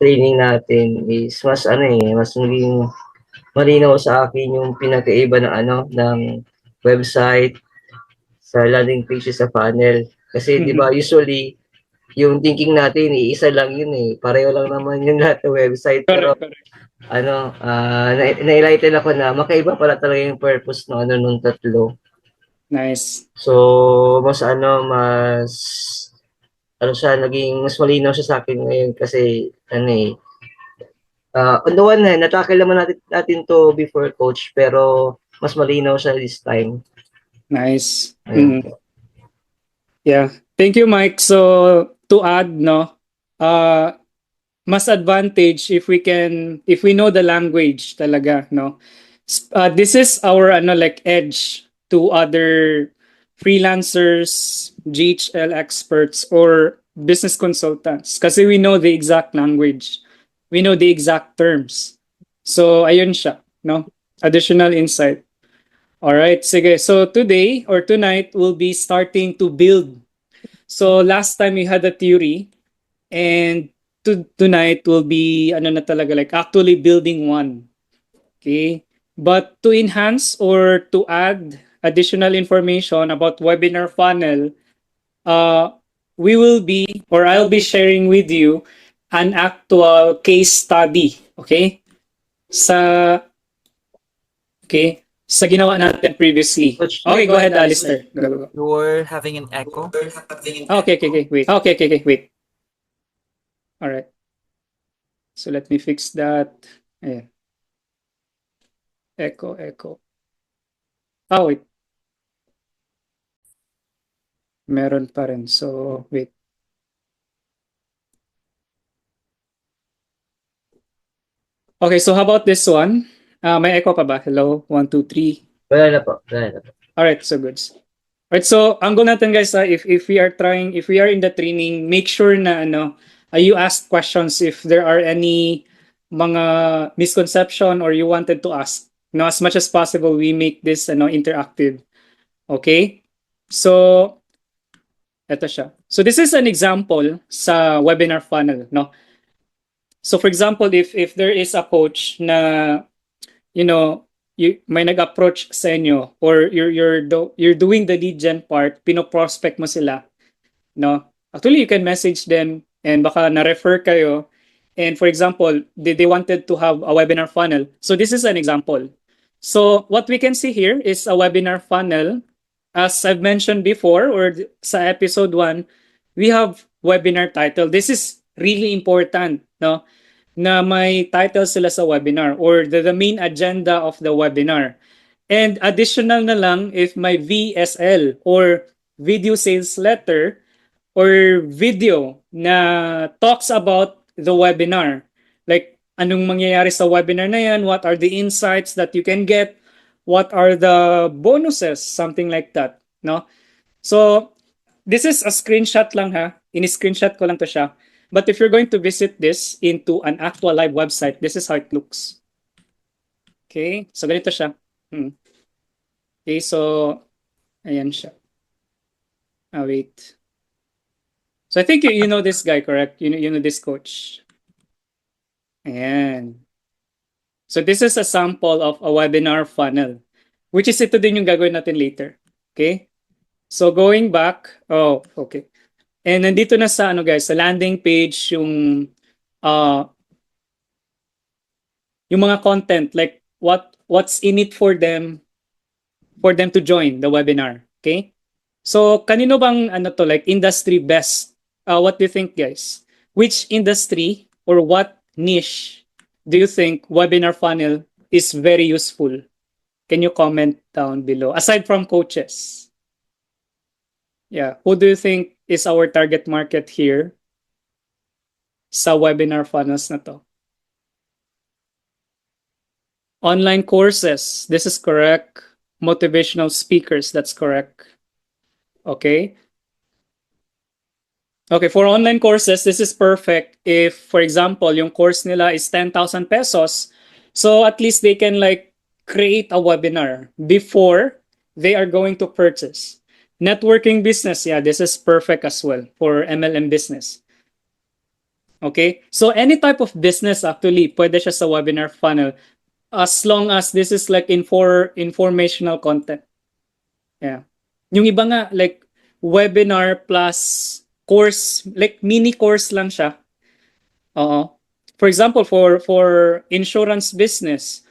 training natin is mas mas naging malinaw sa akin yung pinagkaiba ng ng website sa landing page sa funnel. Kasi 'di ba usually yung thinking natin iisa lang yun pareho lang naman yung lahat ng website pero Correct, correct. na-enlighten ako na makaiba pala talaga yung purpose ng nung tatlo. Nice. So, mas mas siya, naging mas malinaw siya sa akin ngayon kasi on the one hand, natakil naman natin to before, coach, pero mas malinaw siya this time. Nice. Ayun. Yeah. Thank you, Mike. So to add, no, mas advantage if we know the language talaga, no. This is our like edge to other freelancers, GHL experts, or business consultants kasi we know the exact language. We know the exact terms. So ayun siya, no? Additional insight. All right, sige. So today or tonight we'll be starting to build. So last time we had a theory, and tonight will be ano na talaga, like actually building one. Okay? But to enhance or to add additional information about webinar funnel, uh, we will be or I'll be sharing with you an actual case study. Okay? Sa okay, sa ginawa natin previously. Coach, Okay, go ahead, Alistair. Go, go, go. You were having an echo. Okay, wait. Okay, wait. All right. So let me fix that. Ayan. Echo. Oh, wait. Meron pa rin. So, wait. Okay, so how about this one? May echo pa ba? Hello? 1, 2, 3. Wala na po. Alright, so good. Alright, so ang goal natin guys, if we are in the training, make sure na you ask questions if there are any mga misconception or you wanted to ask. As much as possible, we make this interactive. Okay? So, eto siya. So this is an example sa webinar funnel, no? So for example, if there is a coach na may nag-approach sa inyo or you're doing the lead gen part, pino-prospect mo sila, no? Actually, you can message them and baka na-refer kayo. And for example, they wanted to have a webinar funnel. So this is an example. So what we can see here is a webinar funnel. As I've mentioned before or sa episode 1, we have webinar title. This is really important, no? Na may title sila sa webinar or the main agenda of the webinar. And additional na lang if may VSL or video sales letter or video na talks about the webinar. Like anong mangyayari sa webinar na yan, what are the insights that you can get, what are the bonuses, something like that, no? So this is a screenshot lang ha. Ini-screenshot ko lang to siya. But if you're going to visit this into an actual live website, this is how it looks. Okay, so ganito siya. Okay, so ayan siya. Wait. So I think you know this guy, correct? You know this coach. Ayan. So this is a sample of a webinar funnel, which is ito din yung gagawin natin later. Okay? So going back, okay. And nandito na sa guys, sa landing page yung mga content, like what's in it for them to join the webinar. Okay? So kanino bang like industry best? What do you think, guys? Which industry or what niche do you think webinar funnel is very useful? Can you comment down below? Aside from coaches. Yeah, who do you think is our target market here sa webinar funnels na to? Online courses, this is correct. Motivational speakers, that's correct. Okay. Okay, for online courses, this is perfect if, for example, yung course nila is 10,000 pesos. So at least they can like create a webinar before they are going to purchase. Networking business, yeah, this is perfect as well for MLM business. Okay? So any type of business actually, pwede siya sa webinar funnel as long as this is like informational content. Yeah. Yung iba nga, like, webinar plus course, like mini course lang siya. Oo. For example, for insurance business,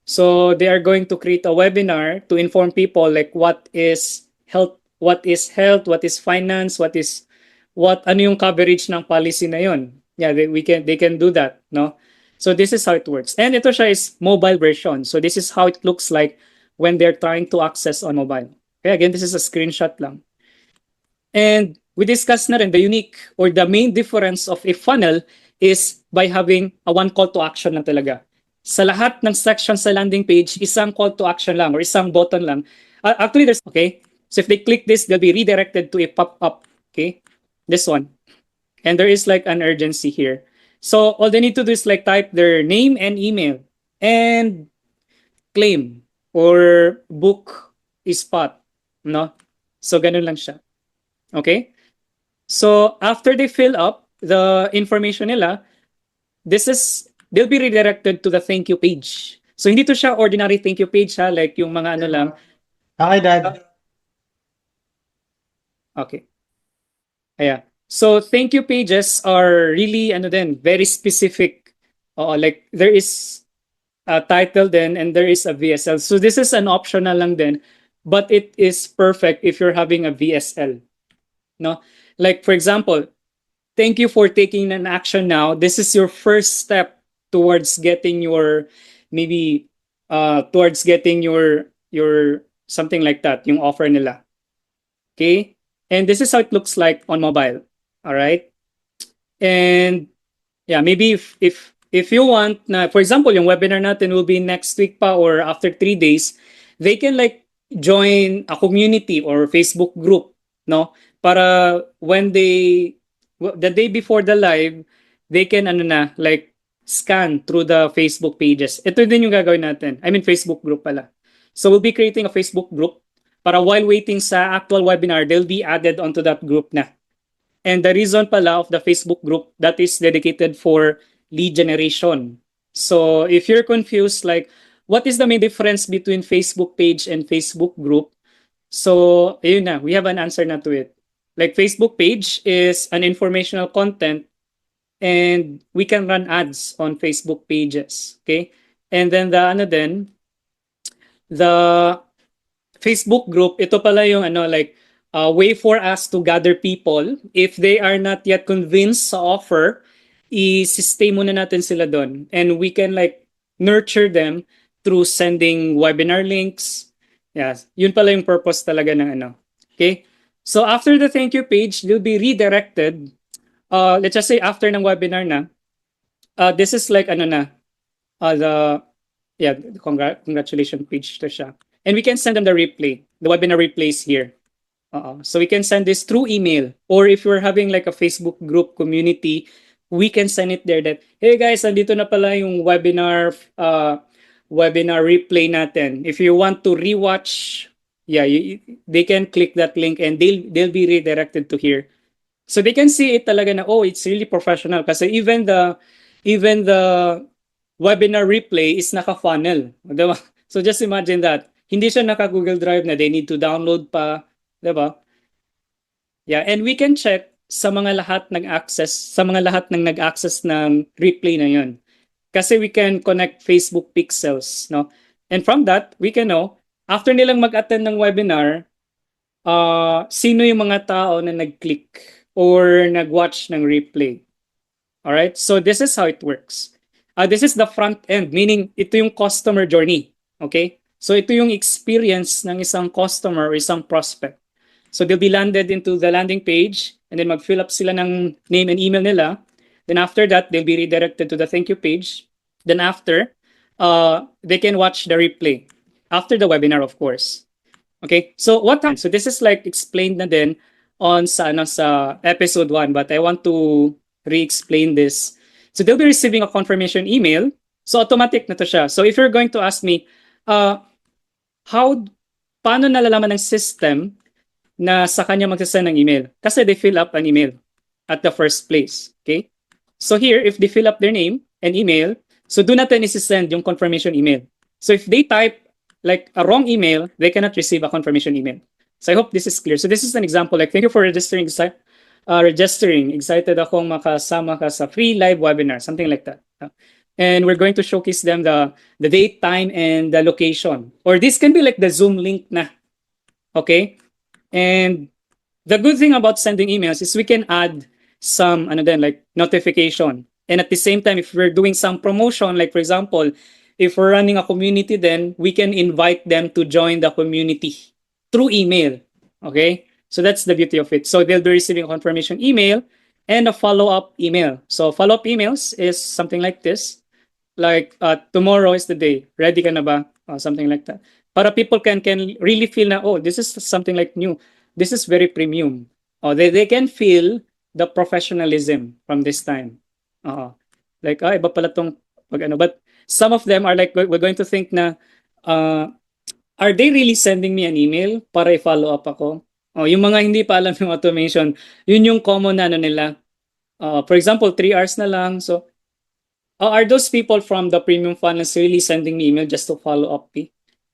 so they are going to create a webinar to inform people like what is finance, ano yung coverage ng policy na yun. Yeah, they can do that, no? So this is how it works. And ito siya is mobile version. So this is how it looks like when they're trying to access on mobile. Okay, again, this is a screenshot lang. And we discussed na rin the unique or the main difference of a funnel is by having a one call to action lang talaga. Sa lahat ng section sa landing page, isang call to action lang or isang button lang. Actually, there's, okay? So if they click this, they'll be redirected to a pop-up, okay? This one. And there is like an urgency here. So all they need to do is like type their name and email and claim or book a spot, no? So ganun lang siya. Okay? So after they fill up the information nila, they'll be redirected to the thank you page. So hindi to siya ordinary thank you page ha, like yung mga ano lang. Okay, Dad. Okay. Ayan. So thank you pages are really ano din, very specific. Like there is a title then and there is a VSL. So this is an optional lang din, but it is perfect if you're having a VSL. No? Like for example, thank you for taking an action now. This is your first step towards getting your maybe towards getting your something like that, yung offer nila. Okay? And this is how it looks like on mobile. All right? And yeah, maybe if you want na, for example, yung webinar natin will be next week pa or after 3 days, they can like join a community or Facebook group, no? Para when the day before the live, they can ano na, like scan through the Facebook pages. Ito din yung gagawin natin. I mean Facebook group pala. So we'll be creating a Facebook group para while waiting sa actual webinar, they'll be added onto that group na. And the reason pala of the Facebook group, that is dedicated for lead generation. So if you're confused, like, what is the main difference between Facebook page and Facebook group? So, ayun na, we have an answer na to it. Like, Facebook page is an informational content and we can run ads on Facebook pages, okay? And then the Facebook group, ito pala yung ano, like, way for us to gather people. If they are not yet convinced sa offer, i-stay muna natin sila doon. And we can like nurture them through sending webinar links. Yes, yun pala yung purpose talaga ng ano. Okay? So after the thank you page, they'll be redirected. Let's just say after ng webinar na, this is like ano na, congratulations page to siya. And we can send them the replay. The webinar replays here. So we can send this through email, or if you're having like a Facebook group community, we can send it there that, hey guys, andito na pala yung webinar replay natin. If you want to rewatch, yeah, they can click that link and they'll be redirected to here. So they can see it talaga na, oh, it's really professional kasi even the webinar replay is naka-funnel. Diba? So just imagine that. Hindi siya naka-Google Drive na they need to download pa. Diba? Yeah, and we can check sa mga lahat ng nag-access ng replay na yun. Kasi we can connect Facebook pixels, no? And from that, we can know, after nilang mag-attend ng webinar, sino yung mga tao na nag-click or nag-watch ng replay. Alright? So this is how it works. This is the front end, meaning ito yung customer journey. Okay? So ito yung experience ng isang customer or isang prospect. So they'll be landed into the landing page and then mag-fill up sila ng name and email nila. Then after that, they'll be redirected to the thank you page. Then after, they can watch the replay after the webinar, of course. Okay, so what happened? So this is like explained na din on sa episode 1, but I want to re-explain this. So they'll be receiving a confirmation email. So automatic na to siya. So if you're going to ask me, paano nalalaman ng system na sa kanya magsasend ng email? Kasi they fill up an email at the first place. Okay? So here, if they fill up their name and email, so do natin isi-send yung confirmation email. So if they type like a wrong email, they cannot receive a confirmation email. So I hope this is clear. So this is an example. Like, thank you for registering. Registering. Excited akong makasama ka sa free live webinar. Something like that. And we're going to showcase them the date, time, and the location. Or this can be like the Zoom link na. Okay? And the good thing about sending emails is we can add some like notification. And at the same time, if we're doing some promotion, like for example, if we're running a community, then we can invite them to join the community through email. Okay? So that's the beauty of it. So they'll be receiving a confirmation email and a follow-up email. So follow-up emails is something like this. Like tomorrow is the day. Ready ka na ba? Something like that. Para people can really feel na, oh, this is something like new. This is very premium. Oh, they can feel the professionalism from this time. Like, iba pala tong pag ano. But some of them are like, we're going to think na, are they really sending me an email para i-follow up ako? Oh, yung mga hindi pa alam yung automation, yun yung common na ano nila. For example, 3 hours na lang. So, are those people from the premium funnels really sending me email just to follow up me?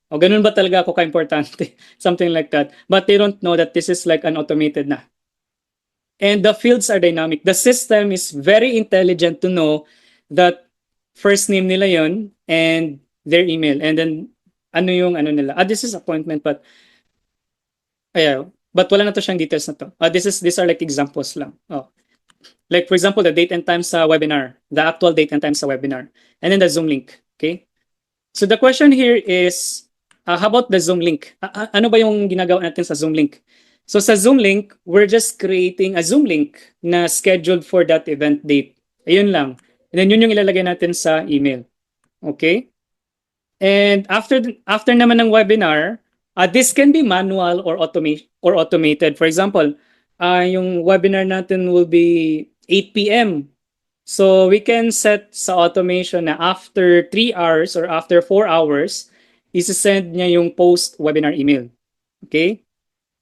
O ganun ba talaga ako ka-importante? Something like that. But they don't know that this is like an automated na. And the fields are dynamic. The system is very intelligent to know that first name nila yon and their email. And then, ano yung ano nila. This is appointment, but, but wala na to siyang details na to. These are like examples lang. Like for example, the date and time sa webinar, the actual date and time sa webinar, and then the Zoom link. Okay? So the question here is, how about the Zoom link? Ano ba yung ginagawa natin sa Zoom link? So sa Zoom link, we're just creating a Zoom link na scheduled for that event date. Ayun lang. And then yun yung ilalagay natin sa email. Okay? And after naman ng webinar, this can be manual or automated. For example, yung webinar natin will be 8 p.m. So we can set sa automation na after 3 hours or after 4 hours, isi-send niya yung post-webinar email. Okay?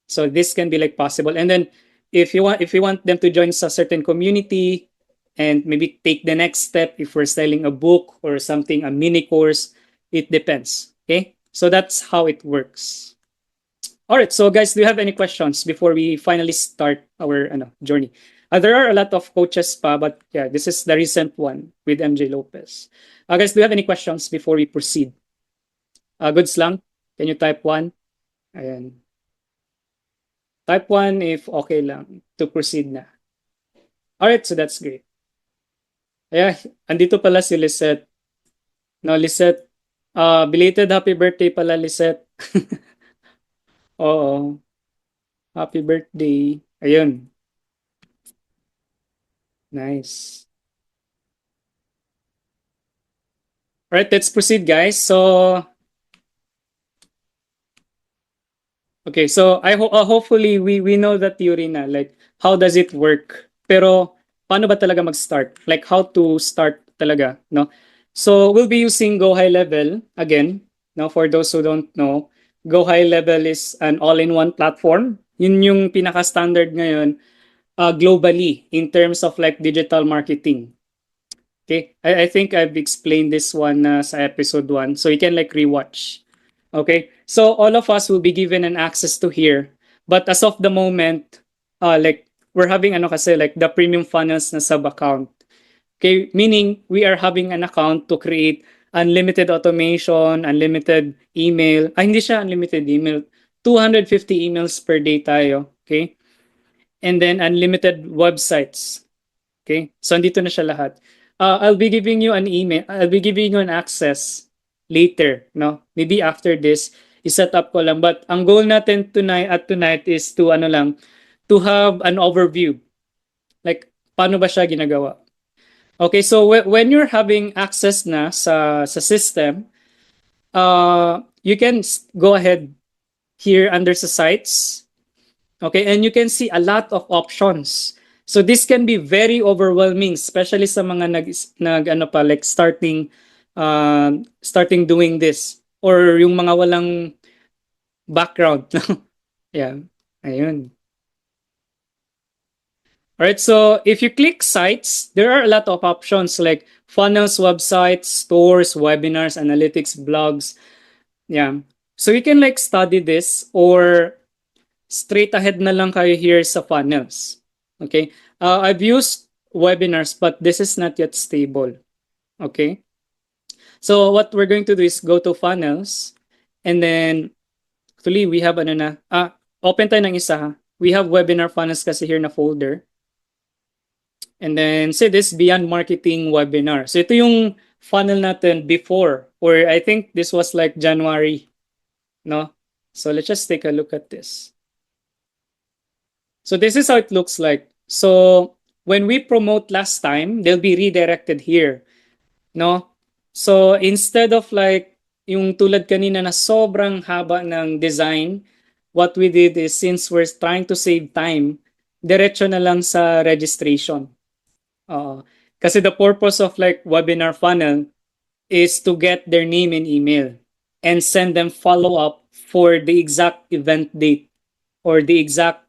So this can be like possible. And then if you want them to join sa certain community and maybe take the next step, if we're selling a book or something, a mini course, it depends. Okay? So that's how it works. All right. So guys, do you have any questions before we finally start our journey? There are a lot of coaches pa, but yeah, this is the recent one with MJ Lopez. Guys, do you have any questions before we proceed? Goods lang? Can you type 1? Ayan. Type 1 if okay lang to proceed na. Alright, so that's great. Ayan, andito pala si Lisette. No, Lisette, belated happy birthday pala, Lisette. Oo. Happy birthday. Ayun. Nice. Alright, let's proceed, guys. So, okay, so hopefully we know the theory na, like how does it work? Pero paano ba talaga mag-start? Like how to start talaga, no? So we'll be using Go High Level again. Now for those who don't know, Go High Level is an all-in-one platform. Yun yung pinaka-standard ngayon globally in terms of like digital marketing. Okay, I think I've explained this one sa episode 1, so you can like rewatch. Okay, so all of us will be given an access to here, but as of the moment, like we're having kasi like the premium funnels na sub account. Okay, meaning we are having an account to create unlimited automation, unlimited email. Hindi siya unlimited email. 250 emails per day tayo. Okay, and then unlimited websites. Okay, so andito na siya lahat. I'll be giving you an email. I'll be giving you an access later, no? Maybe after this, i-set up ko lang. But ang goal natin tonight is to to have an overview. Like, paano ba siya ginagawa? Okay, so when you're having access na sa system, you can go ahead here under sa sites. Okay, and you can see a lot of options. So this can be very overwhelming, especially sa mga like starting doing this or yung mga walang background. Yeah. Ayun. Alright, so if you click sites, there are a lot of options like funnels, websites, stores, webinars, analytics, blogs. Yeah. So you can like study this or straight ahead na lang kayo here sa funnels. Okay? I've used webinars, but this is not yet stable. Okay? So what we're going to do is go to funnels and then actually we have ano na, open tayo ng isa ha. We have webinar funnels kasi here na folder. And then say this Beyond Marketing webinar. So ito yung funnel natin before, or I think this was like January, no? So let's just take a look at this. So this is how it looks like. So when we promote last time, they'll be redirected here, no? So instead of like yung tulad kanina na sobrang haba ng design, what we did is since we're trying to save time, diretso na lang sa registration. Kasi the purpose of like webinar funnel is to get their name and email and send them follow up for the exact event date or the exact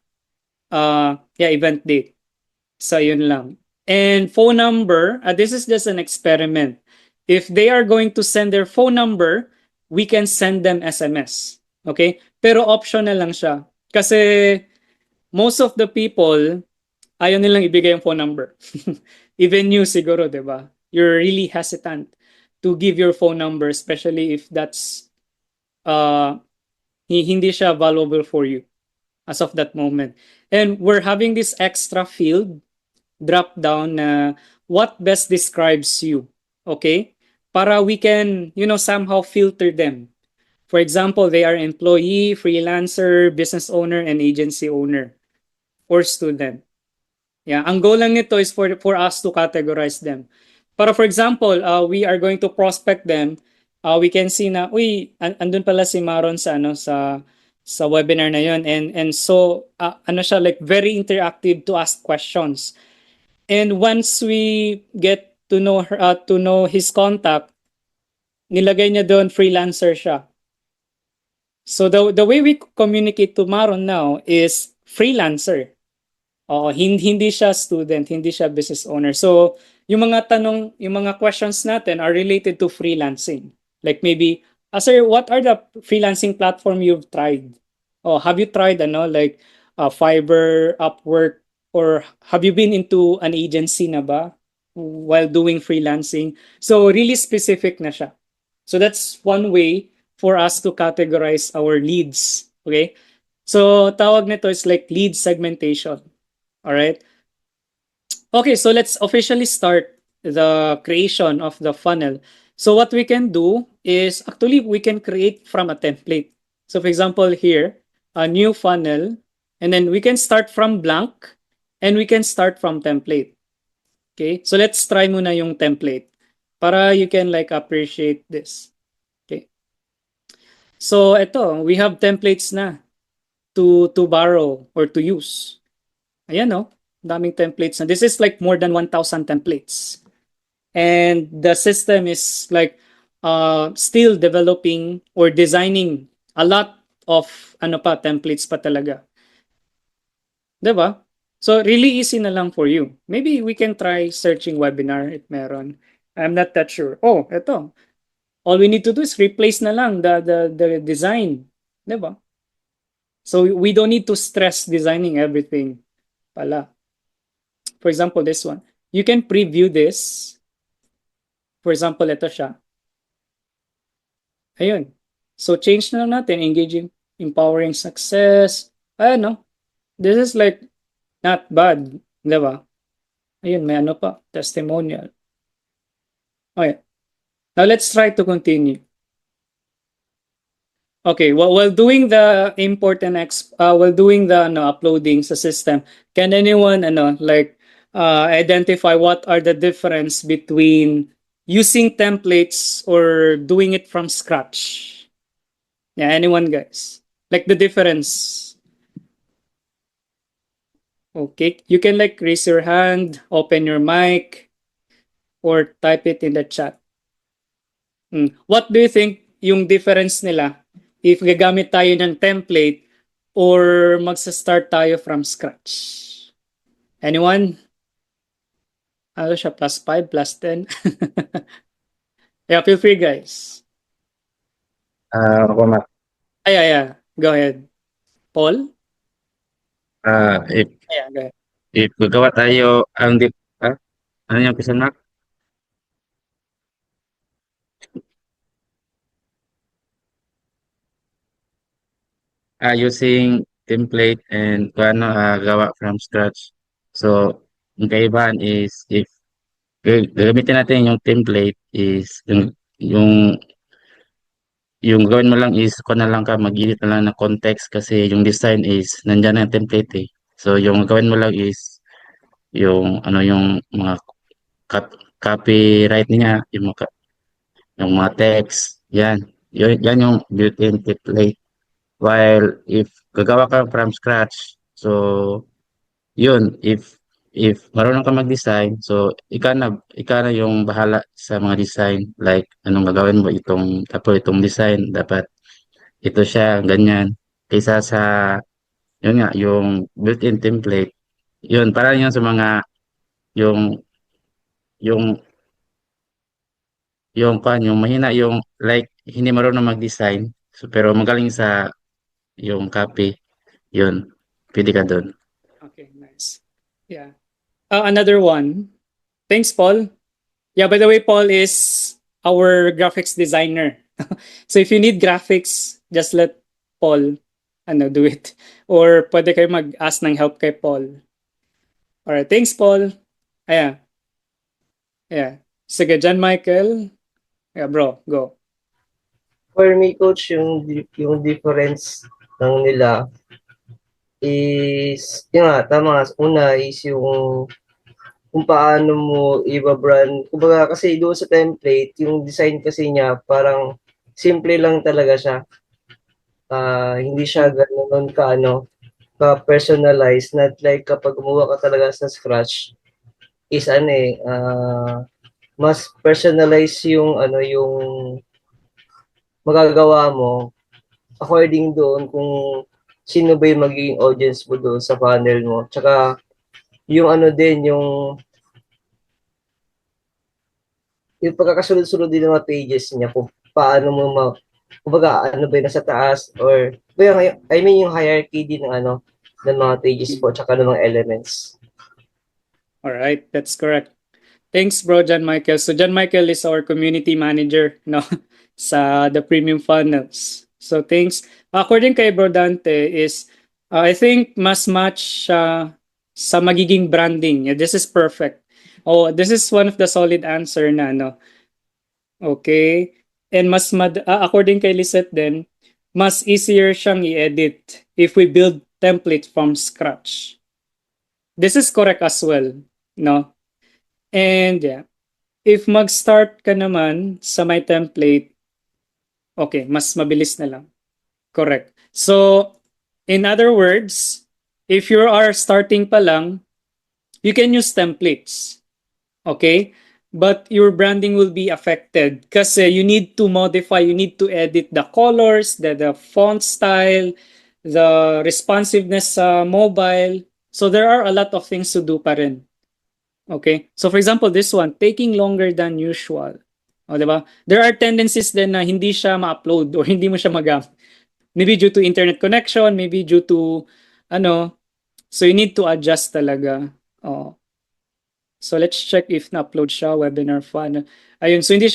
event date. So yun lang. And phone number, this is just an experiment. If they are going to send their phone number, we can send them SMS. Okay? Pero optional lang siya. Kasi most of the people, ayaw nilang ibigay yung phone number. Even you siguro, di ba? You're really hesitant to give your phone number, especially if that's hindi siya valuable for you as of that moment. And we're having this extra field drop down na what best describes you. Okay? Para we can, somehow filter them. For example, they are employee, freelancer, business owner, and agency owner, or student. Yeah, ang goal lang nito is for us to categorize them. Para for example, we are going to prospect them. We can see na, andun pala si Maron sa sa webinar na yon, and so ano siya, like very interactive to ask questions. And once we get to know her, to know his contact, nilagay niya doon freelancer siya. So the way we communicate to Maron now is freelancer. Hindi siya student, hindi siya business owner. So, yung mga questions natin are related to freelancing. Like maybe, sir, what are the freelancing platform you've tried? Have you tried like Fiverr, Upwork, or have you been into an agency na ba while doing freelancing? So, really specific na siya. So, that's one way for us to categorize our leads. Okay? So, tawag nito is like lead segmentation. All right. Okay, so let's officially start the creation of the funnel. So what we can do is actually we can create from a template. So for example here, a new funnel, and then we can start from blank and we can start from template. Okay, so let's try muna yung template para you can like appreciate this. Okay. So ito, we have templates na to borrow or to use. Ayan, no? Daming templates. And this is like more than 1,000 templates. And the system is like still developing or designing a lot of templates pa talaga. Diba? So really easy na lang for you. Maybe we can try searching webinar if meron. I'm not that sure. Oh, ito. All we need to do is replace na lang the design. Diba? So we don't need to stress designing everything pala. For example, this one. You can preview this. For example, ito siya. Ayun. So, change na lang natin. Engaging, empowering success. Ayun, no? This is like not bad. Diba? Ayun, may ano pa. Testimonial. Okay. Now, let's try to continue. Okay, while doing the import and while doing the uploading sa system, can anyone identify what are the difference between using templates or doing it from scratch? Yeah, anyone guys? Like the difference. Okay, you can like raise your hand, open your mic, or type it in the chat. What do you think yung difference nila if gagamit tayo ng template or magsa-start tayo from scratch? Anyone? Ano siya? +5, +10? Yeah, feel free, guys. Ako Mac, Yeah. Go ahead. Paul? ah, if, Yeah, go ahead. if gagawa tayo ano yung question Mac? Using template and paano gawa from scratch. So, yung kaibahan is if gagamitin natin yung template is yung yung gawin mo lang is kung na lang ka mag-edit na lang ng context kasi yung design is nandyan na yung template eh. So, yung gawin mo lang is yung ano yung mga copyright niya, yung mga text, yan. Yan yung built-in template. While if gagawa ka from scratch, so yun, if marunong ka mag-design, so ikaw na yung bahala sa mga design. Like, anong gagawin mo itong design, dapat ito siya, ganyan. Kaysa sa, yun nga, yung built-in template, yun, para yun sa mga, yung, yung, yung mahina, yung, like, hindi marunong mag-design, so, pero magaling sa, yung copy, yun, pwede ka doon. Okay, nice. Yeah. Another one. Thanks, Paul. Yeah, by the way, Paul is our graphics designer. So if you need graphics, just let Paul do it. Or pwede kayo mag-ask ng help kay Paul. Alright, thanks, Paul. Ayan. Yeah. Sige, John Michael. Yeah, bro, go. For me, coach, yung difference ng nila is, yun nga, tama. Una is yung kung paano mo i-brand. Kumbaga kasi doon sa template, yung design kasi niya parang simple lang talaga siya. Hindi siya ganoon ka ka-personalized. Not like kapag gumawa ka talaga sa scratch is mas personalized yung magagawa mo according doon kung sino ba yung magiging audience mo doon sa panel mo. Tsaka yung din, yung pagkakasunod-sunod din ng mga pages niya kung paano mo kumbaga ano ba yung nasa taas or I mean yung hierarchy din ng mga pages po tsaka ng mga elements. Alright, that's correct. Thanks, bro, John Michael. So John Michael is our community manager, no, sa the premium funnels. So thanks. According kay Bro Dante is, I think mas match siya sa magiging branding. Yeah, this is perfect. Oh, this is one of the solid answer na, no. Okay. And according kay Lisette din, mas easier siyang i-edit if we build template from scratch. This is correct as well, no? And yeah, if mag-start ka naman sa my template, okay, mas mabilis na lang. Correct. So, in other words, if you are starting pa lang, you can use templates. Okay? But your branding will be affected kasi you need to modify, you need to edit the colors, the font style, the responsiveness sa mobile. So there are a lot of things to do pa rin. Okay? So for example, this one, taking longer than usual. O, diba? There are tendencies din na hindi siya ma-upload or hindi mo siya magamit. Maybe due to internet connection, maybe due to so you need to adjust talaga. Oh. So let's check if na-upload siya, webinar fun. Ayun, so hindi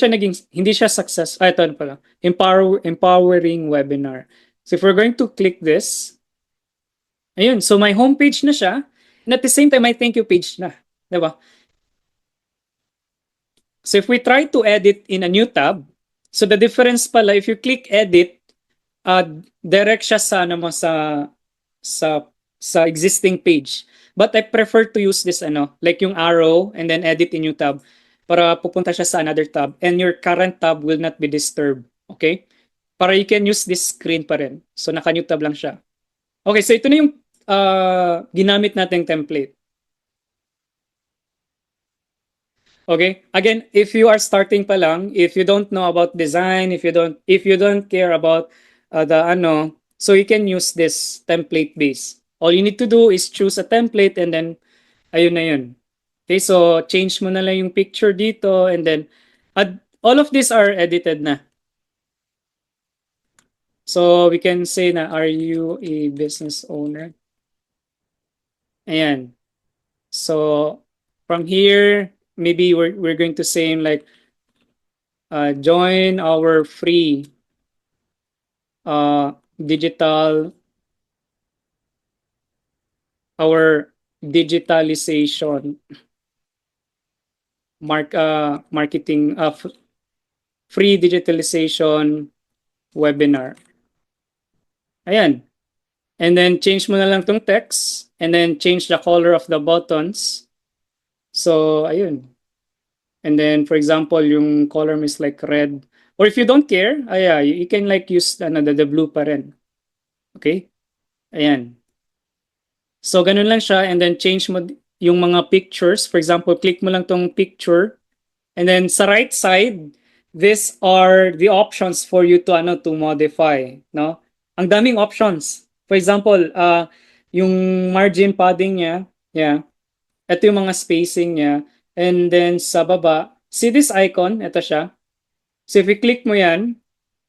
siya success. Ito na pala. Empowering webinar. So if we're going to click this, ayun, so my homepage na siya, and at the same time, my thank you page na. Diba? So if we try to edit in a new tab, so the difference pala, if you click edit, direct siya sa existing page. But I prefer to use this like yung arrow and then edit in new tab para pupunta siya sa another tab and your current tab will not be disturbed. Okay? Para you can use this screen pa rin. So naka-new tab lang siya. Okay, so ito na yung ginamit nating template. Okay? Again, if you are starting pa lang, if you don't know about design, if you don't care about so you can use this template base. All you need to do is choose a template and then Ayun na yun. Okay, so change mo na lang yung picture dito and then all of these are edited na. So we can say na, are you a business owner? Ayan. So from here, maybe we're going to say like join our free digital our digitalization marketing free digitalization webinar. Ayan. And then change mo na lang tong text and then change the color of the buttons. So ayun. And then for example, yung color is like red. Or if you don't care, yeah, you can like use the blue pa rin. Okay? Ayan. So ganun lang siya and then change mo yung mga pictures. For example, click mo lang tong picture and then sa right side, these are the options for you to modify, no? Ang daming options. For example, yung margin padding niya, yeah. Ito yung mga spacing niya and then sa baba, see this icon, ito siya. So if you click mo yan,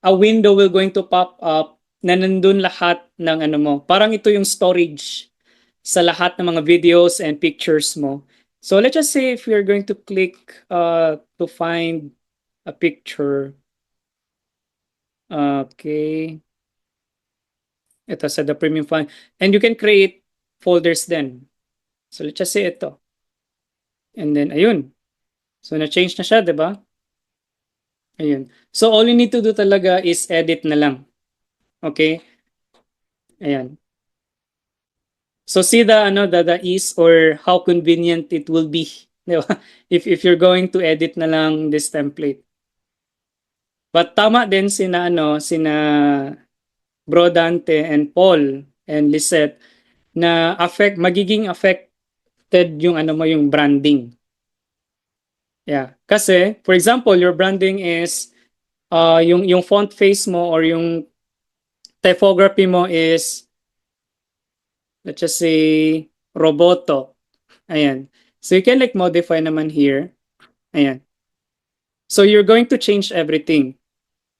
a window will going to pop up na nandun lahat ng ano mo. Parang ito yung storage sa lahat ng mga videos and pictures mo. So let's just say if you're going to click to find a picture. Okay. Ito sa the premium file. And you can create folders then. So let's just say ito. And then ayun. So na-change na siya, 'di ba? Ayun. So all you need to do talaga is edit na lang. Okay? Ayan. So see the ease or how convenient it will be, 'di ba? If you're going to edit na lang this template. But tama din sina Bro Dante and Paul and Lisette na magiging affected yung yung branding. Yeah. Kasi for example, your branding is yung font face mo or yung typography mo is let's just say Roboto. Ayan. So you can like modify naman here. Ayan. So you're going to change everything.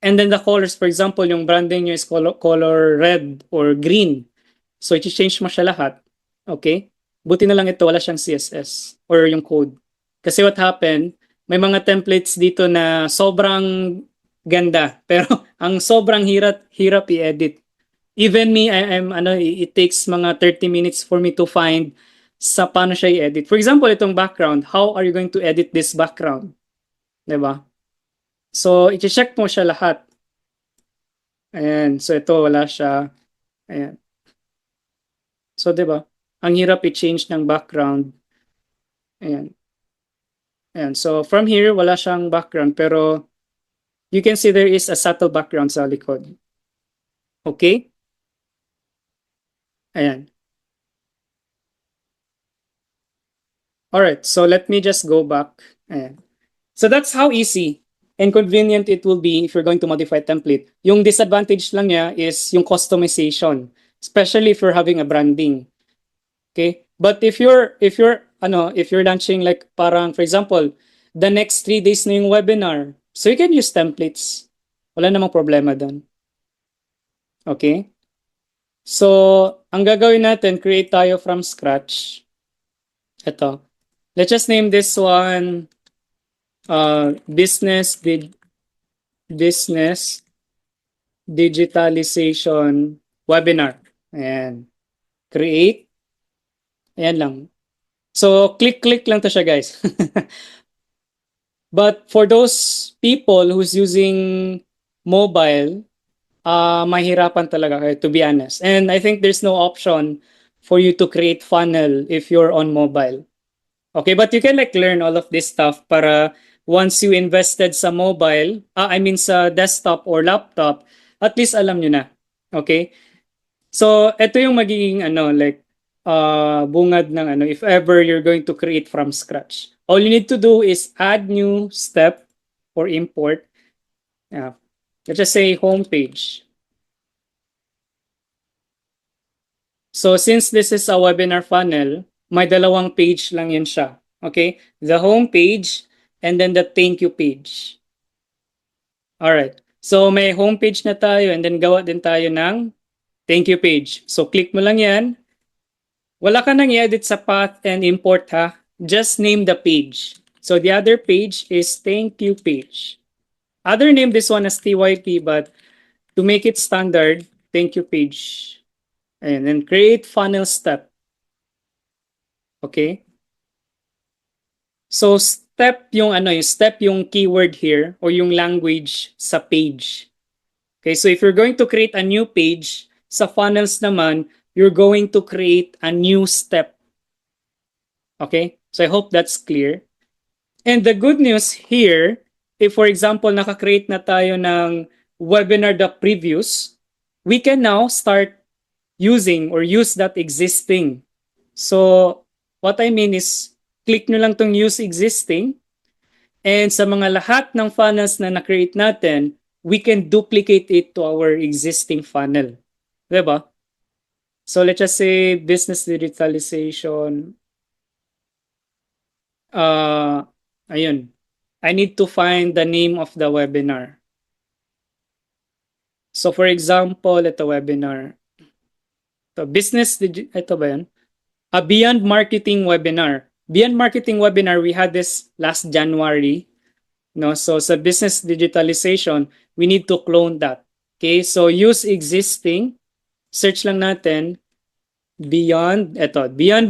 And then the colors, for example, yung branding nyo is color red or green. So i-change mo siya lahat. Okay? Buti na lang ito, wala siyang CSS or yung code. Kasi what happened, may mga templates dito na sobrang ganda. Pero ang sobrang hirap i-edit. Even me, it takes mga 30 minutes for me to find sa paano siya i-edit. For example, itong background, how are you going to edit this background? Diba? So, i-check mo siya lahat. Ayan. So, ito, wala siya. Ayan. So, diba? Ang hirap i-change ng background. Ayan. Ayan. So, from here, wala siyang background. Pero, you can see there is a subtle background sa likod. Okay? Ayan. Alright. So, let me just go back. Ayan. So, that's how easy and convenient it will be if you're going to modify template. Yung disadvantage lang niya is yung customization, especially if you're having a branding. Okay? But if you're launching like parang for example, the next 3 days na yung webinar, so you can use templates. Wala namang problema doon. Okay? So, ang gagawin natin, create tayo from scratch. Ito. Let's just name this one business digitalization webinar. Ayan. Create. Ayan lang. So, click lang to siya, guys. But for those people who's using mobile, mahirapan talaga kayo, to be honest. And I think there's no option for you to create funnel if you're on mobile. Okay, but you can like learn all of this stuff para once you invested sa mobile, sa desktop or laptop, at least alam nyo na. Okay? So, ito yung magiging bungad ng if ever you're going to create from scratch. All you need to do is add new step or import. Let's just say homepage. So, since this is a webinar funnel, may dalawang page lang yun siya. Okay? The home page and then the thank you page. Alright. So may home page na tayo and then gawa din tayo ng thank you page. So click mo lang yan. Wala ka nang i-edit sa path and import ha. Just name the page. So the other page is thank you page. Other name this one as TYP, but to make it standard, thank you page. And then create funnel step. Okay? So step yung step yung keyword here or yung language sa page. Okay, so if you're going to create a new page, sa funnels naman, you're going to create a new step. Okay? So I hope that's clear. And the good news here, if for example, naka-create na tayo ng webinar the previews, we can now start using or use that existing. So what I mean is, click nyo lang tong use existing, and sa mga lahat ng funnels na na-create natin, we can duplicate it to our existing funnel. Diba? So let's just say business digitalization. Ayun. I need to find the name of the webinar. So for example, ito webinar. Ito ba yan? A Beyond Marketing webinar. Beyond Marketing webinar, we had this last January. No? So sa business digitalization, we need to clone that. Okay, so use existing. Search lang natin Beyond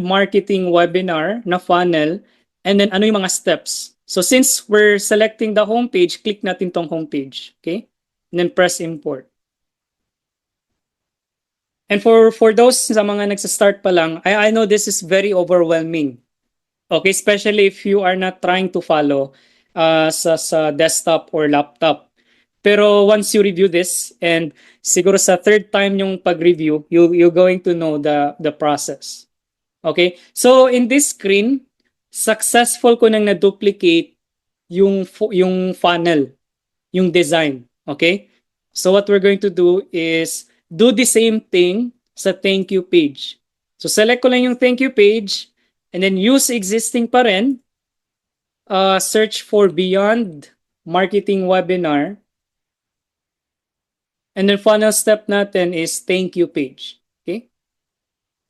Marketing webinar na funnel, and then ano yung mga steps. So since we're selecting the homepage, click natin tong homepage. Okay? And then press import. And for those sa mga nagsa-start pa lang, I know this is very overwhelming. Okay, especially if you are not trying to follow sa desktop or laptop. Pero once you review this, and siguro sa third time yung pag-review, you're going to know the process. Okay? So in this screen, successful ko nang na-duplicate yung funnel, yung design. Okay? So what we're going to do is do the same thing sa thank you page. So select ko lang yung thank you page and then use existing pa rin. Search for Beyond Marketing webinar. And then final step natin is thank you page. Okay?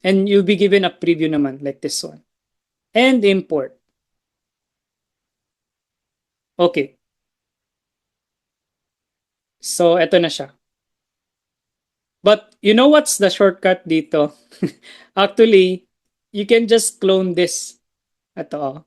And you'll be given a preview naman like this one. And import. Okay. So, eto na siya. But you know what's the shortcut dito? Actually, you can just clone this. Ito oh.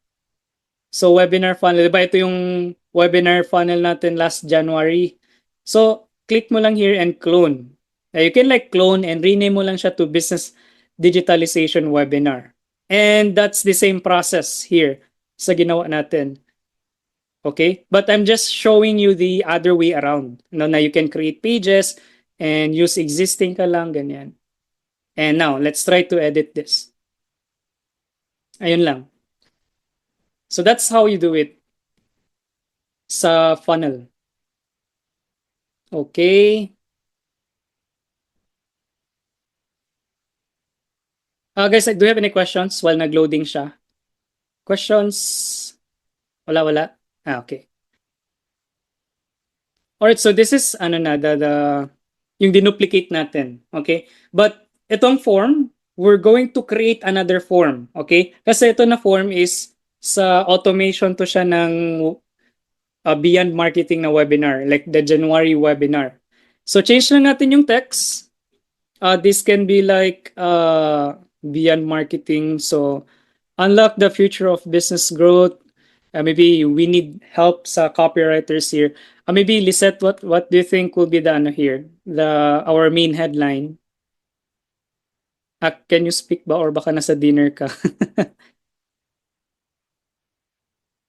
So, webinar funnel. Diba ito yung webinar funnel natin last January? So, click mo lang here and clone. You can like clone and rename mo lang siya to business digitalization webinar. And that's the same process here sa ginawa natin. Okay? But I'm just showing you the other way around. No, na you can create pages and use existing ka lang, ganyan. And now, let's try to edit this. Ayun lang. So that's how you do it sa funnel. Okay. Guys, do you have any questions while nag-loading siya? Questions? Wala. Okay. Alright, so this is ano na yung dinuplicate natin, okay? But itong form, we're going to create another form, okay? Kasi ito na form is sa automation to siya ng Beyond Marketing na webinar, like the January webinar. So change lang natin yung text. This can be like Beyond Marketing. So unlock the future of business growth. Maybe we need help sa copywriters here. Maybe Lisette, what do you think will be the ano here? Our main headline. Can you speak ba or baka nasa dinner ka?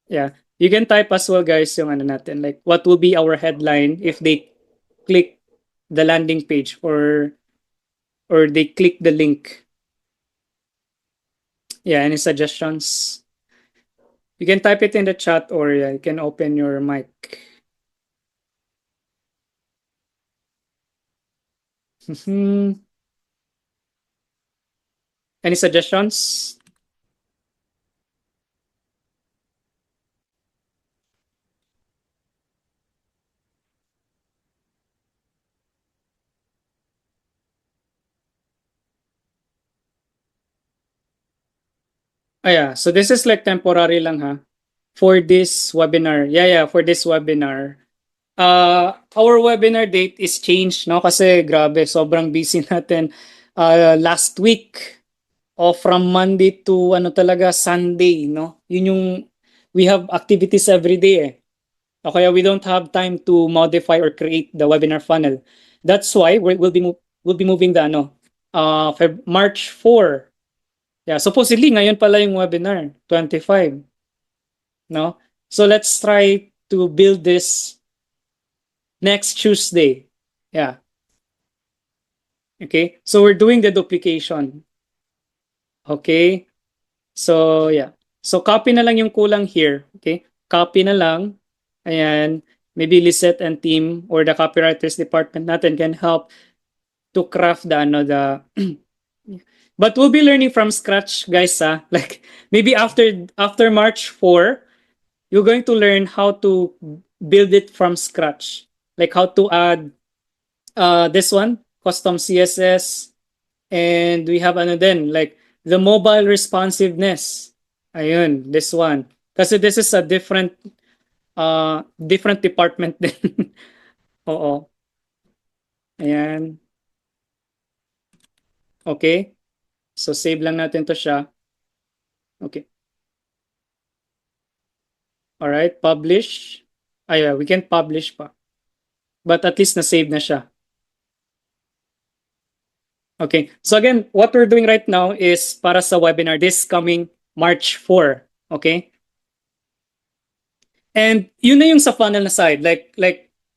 Yeah. You can type as well guys yung ano natin, like what will be our headline if they click the landing page or they click the link. Yeah, any suggestions? You can type it in the chat or you can open your mic. Any suggestions? Yeah. So this is like temporary lang ha. For this webinar. Yeah, for this webinar. Our webinar date is changed, no? Kasi grabe, sobrang busy natin. Last week, from Monday to ano talaga, Sunday, no? Yun yung, we have activities every day eh. O kaya we don't have time to modify or create the webinar funnel. That's why we'll be moving the ano, March 4. Yeah, supposedly ngayon pala yung webinar, 25, no? So let's try to build this next Tuesday. Yeah. Okay. So we're doing the duplication. Okay. So yeah. So copy na lang yung kulang here. Okay. Copy na lang. Ayan. Maybe Lisette and team or the copywriters department natin can help to craft the ano the but we'll be learning from scratch, guys, like maybe after March 4, you're going to learn how to build it from scratch, like how to add this one, custom CSS, and we have ano din, like the mobile responsiveness. Ayun, this one. Kasi this is a different department din. Oo. Ayan. Okay. So save lang natin to siya. Okay. All right, publish. Yeah, we can publish pa. But at least na-save na siya. Okay. So again, what we're doing right now is para sa webinar this coming March 4. Okay? And yun na yung sa funnel na side, like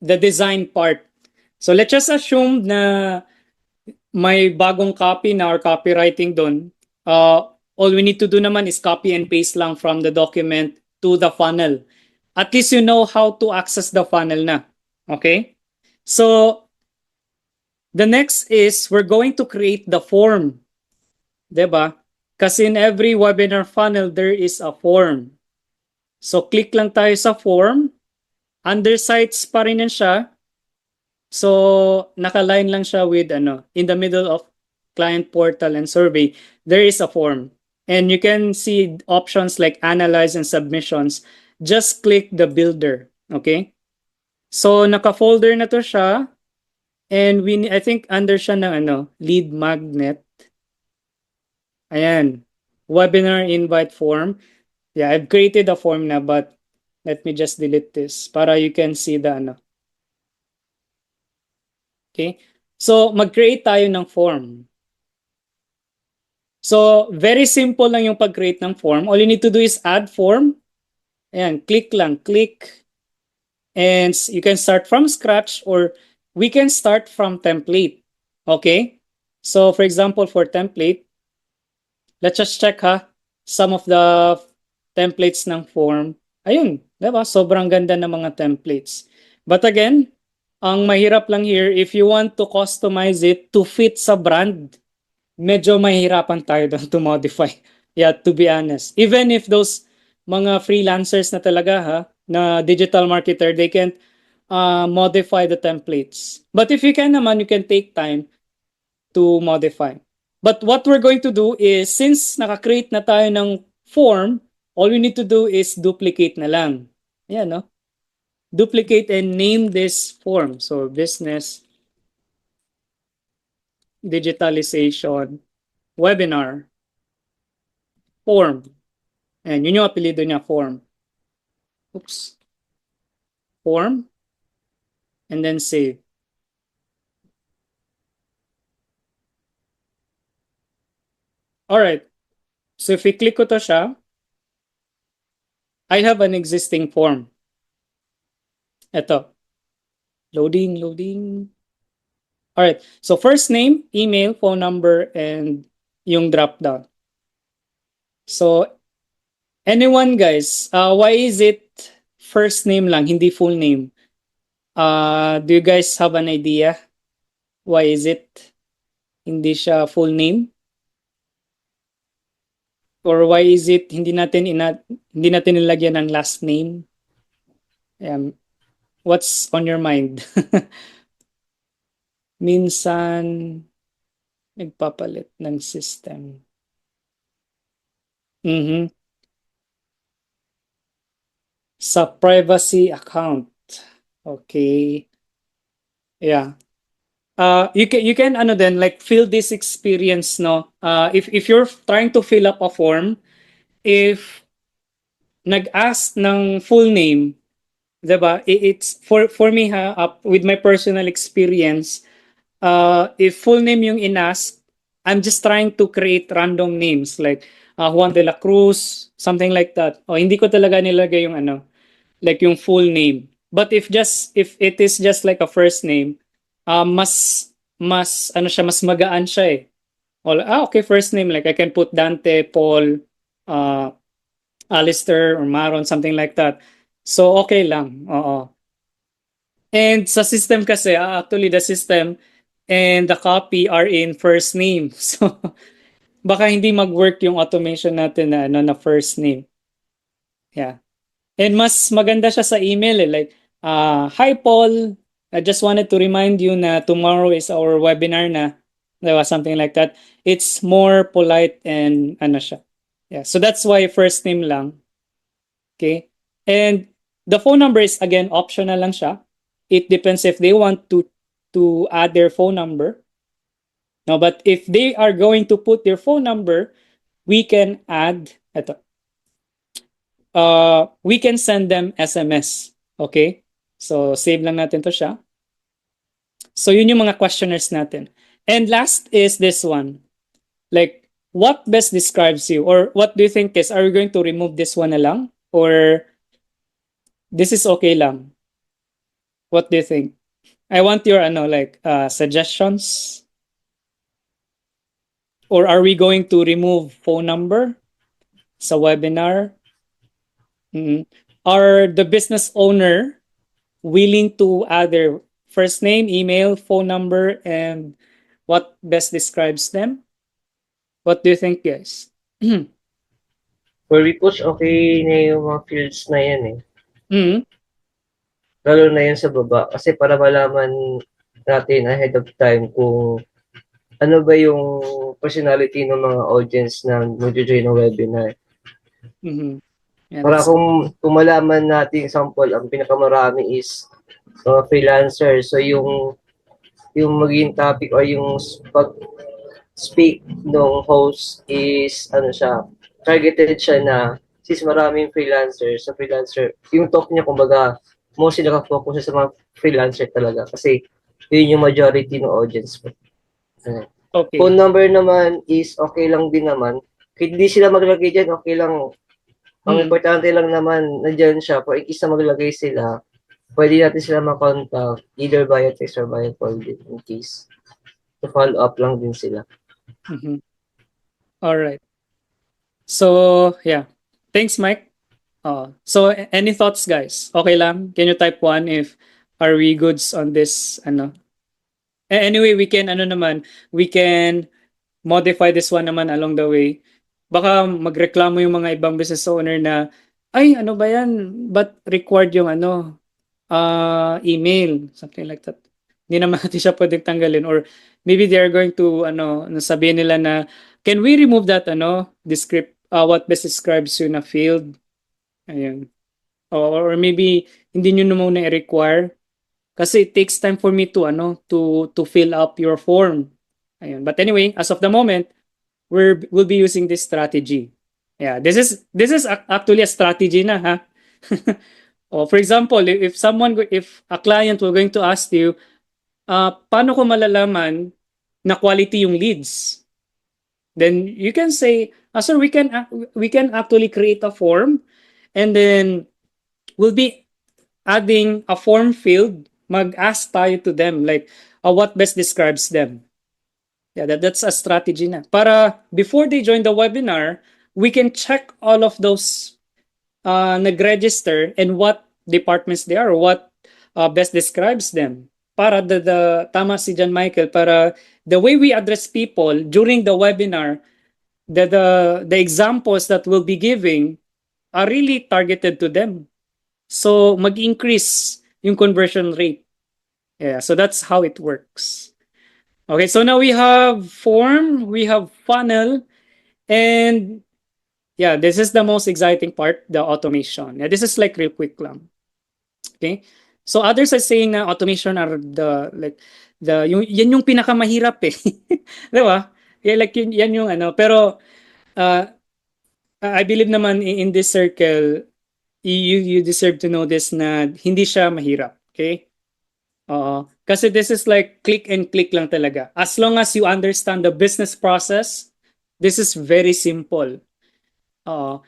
the design part. So let's just assume na may bagong copy na or copywriting doon. All we need to do naman is copy and paste lang from the document to the funnel. At least you know how to access the funnel na. Okay? So the next is we're going to create the form. Diba? Kasi in every webinar funnel, there is a form. So click lang tayo sa form. Under sites pa rin yan siya. So nakaline lang siya with ano, in the middle of client portal and survey, there is a form. And you can see options like analyze and submissions. Just click the builder. Okay? So naka-folder na to siya. And I think under siya ng ano, lead magnet. Ayan. Webinar invite form. Yeah, I've created a form na, but let me just delete this para you can see the ano. Okay? So, mag-create tayo ng form. So, very simple lang yung pag-create ng form. All you need to do is add form. Ayan, click lang, click. And you can start from scratch or we can start from template. Okay? So, for example, for template, let's just check some of the templates ng form. Ayun, diba? Sobrang ganda ng mga templates. But again, ang mahirap lang here, if you want to customize it to fit sa brand, medyo mahirapan tayo doon to modify. Yeah, to be honest. Even if those mga freelancers na talaga na digital marketer, they can modify the templates. But if you can naman, you can take time to modify. But what we're going to do is, since naka-create na tayo ng form, all we need to do is duplicate na lang. Ayan, no? Duplicate and name this form. So, business digitalization webinar form. And yun yung apelido niya, form. Oops. Form. And then save. Alright. So, if we click ko to siya, I have an existing form. Ito. Loading, loading. Alright. So, first name, email, phone number, and yung drop down. So, anyone guys, why is it first name lang, hindi full name? Do you guys have an idea? Why is it hindi siya full name? Or why is it hindi natin nilagyan ng last name? What's on your mind? Minsan nagpapalit ng system. Mhm. Sa privacy account. Okay. Yeah. You can ano then like feel this experience no. If you're trying to fill up a form, if nag-ask ng full name, 'di ba? It's for me ha, with my personal experience, if full name yung inask, I'm just trying to create random names like Juan de la Cruz, something like that. O hindi ko talaga nilagay yung ano, like yung full name. But if it is just like a first name, mas ano siya, mas magaan siya eh. Okay, first name like I can put Dante, Paul, uh, Alistair or Maron, something like that. So okay lang. Oo. And sa system kasi, actually the system and the copy are in first name. So baka hindi mag-work yung automation natin na ano na first name. Yeah. And mas maganda siya sa email eh. Like, hi Paul, I just wanted to remind you na tomorrow is our webinar na. Diba? Something like that. It's more polite and ano siya. Yeah. So that's why first name lang. Okay. And the phone number is again optional lang siya. It depends if they want to add their phone number. No, but if they are going to put their phone number, we can add ito. We can send them SMS. Okay? So, save lang natin to siya. So, yun yung mga questionnaires natin. And last is this one. Like, what best describes you? Or what do you think is, are we going to remove this one na lang? Or this is okay lang? What do you think? I want your, ano, like, suggestions. Or are we going to remove phone number sa webinar? Mm. Are the business owner willing to add their first name, email, phone number, and what best describes them? What do you think, guys? For repos, okay na yung mga fields na yan eh. Mm. Lalo na yun sa baba. Kasi para malaman natin ahead of time kung ano ba yung personality ng mga audience na mag-join ng webinar. Mm-hmm. Yeah, Para that's kung malaman natin, example, ang pinakamarami is mga freelancer. So yung maging topic or yung pag-speak ng host is ano siya, targeted siya na since maraming freelancer, sa freelancer, yung talk niya kumbaga, mostly nakafocus siya sa mga freelancer talaga kasi yun yung majority ng audience mo. okay. Phone number naman is okay lang din naman. Kahit hindi sila maglagay dyan, okay lang. Ang importante lang naman, nandyan siya. For in case na maglagay sila, pwede natin sila makontak either via text or via call din in case. To follow up lang din sila. Mm-hmm. All right. So, yeah. Thanks, Mike. So, any thoughts, guys? Okay lang? Can you type 1 if are we goods on this? Ano? Anyway, we can, ano naman, we can modify this one naman along the way. Baka magreklamo yung mga ibang business owner na, ay, ano ba yan? Ba't required yung ano, email? Something like that. Hindi naman natin siya pwedeng tanggalin. Or maybe they are going to, ano, sabihin nila na, can we remove that, ano, what best describes you na field? Ayun. Or maybe, hindi nyo na muna i-require. Kasi it takes time for me to, ano, to fill up your form. Ayun. But anyway, as of the moment, we'll be using this strategy. Yeah, this is actually a strategy na ha. Oh, for example, if a client will going to ask you, paano ko malalaman na quality yung leads? Then you can say, sir, we can actually create a form and then we'll be adding a form field. Mag-ask tayo to them like what best describes them. Yeah, that's a strategy na. Para before they join the webinar, we can check all of those nag-register and what departments they are, what best describes them. Para tama si John Michael, para the way we address people during the webinar, the examples that we'll be giving are really targeted to them. So mag-increase yung conversion rate. Yeah, so that's how it works. Okay, so now we have form, we have funnel, and yeah, this is the most exciting part, the automation. Yeah, this is like real quick lang. Okay? So others are saying na automation are the like yan yung pinakamahirap eh. 'Di ba? Yeah, like yan yung ano, pero uh, I believe naman in this circle you deserve to know this na hindi siya mahirap. Okay? Oo. Kasi this is like click and click lang talaga. As long as you understand the business process, this is very simple. Oo.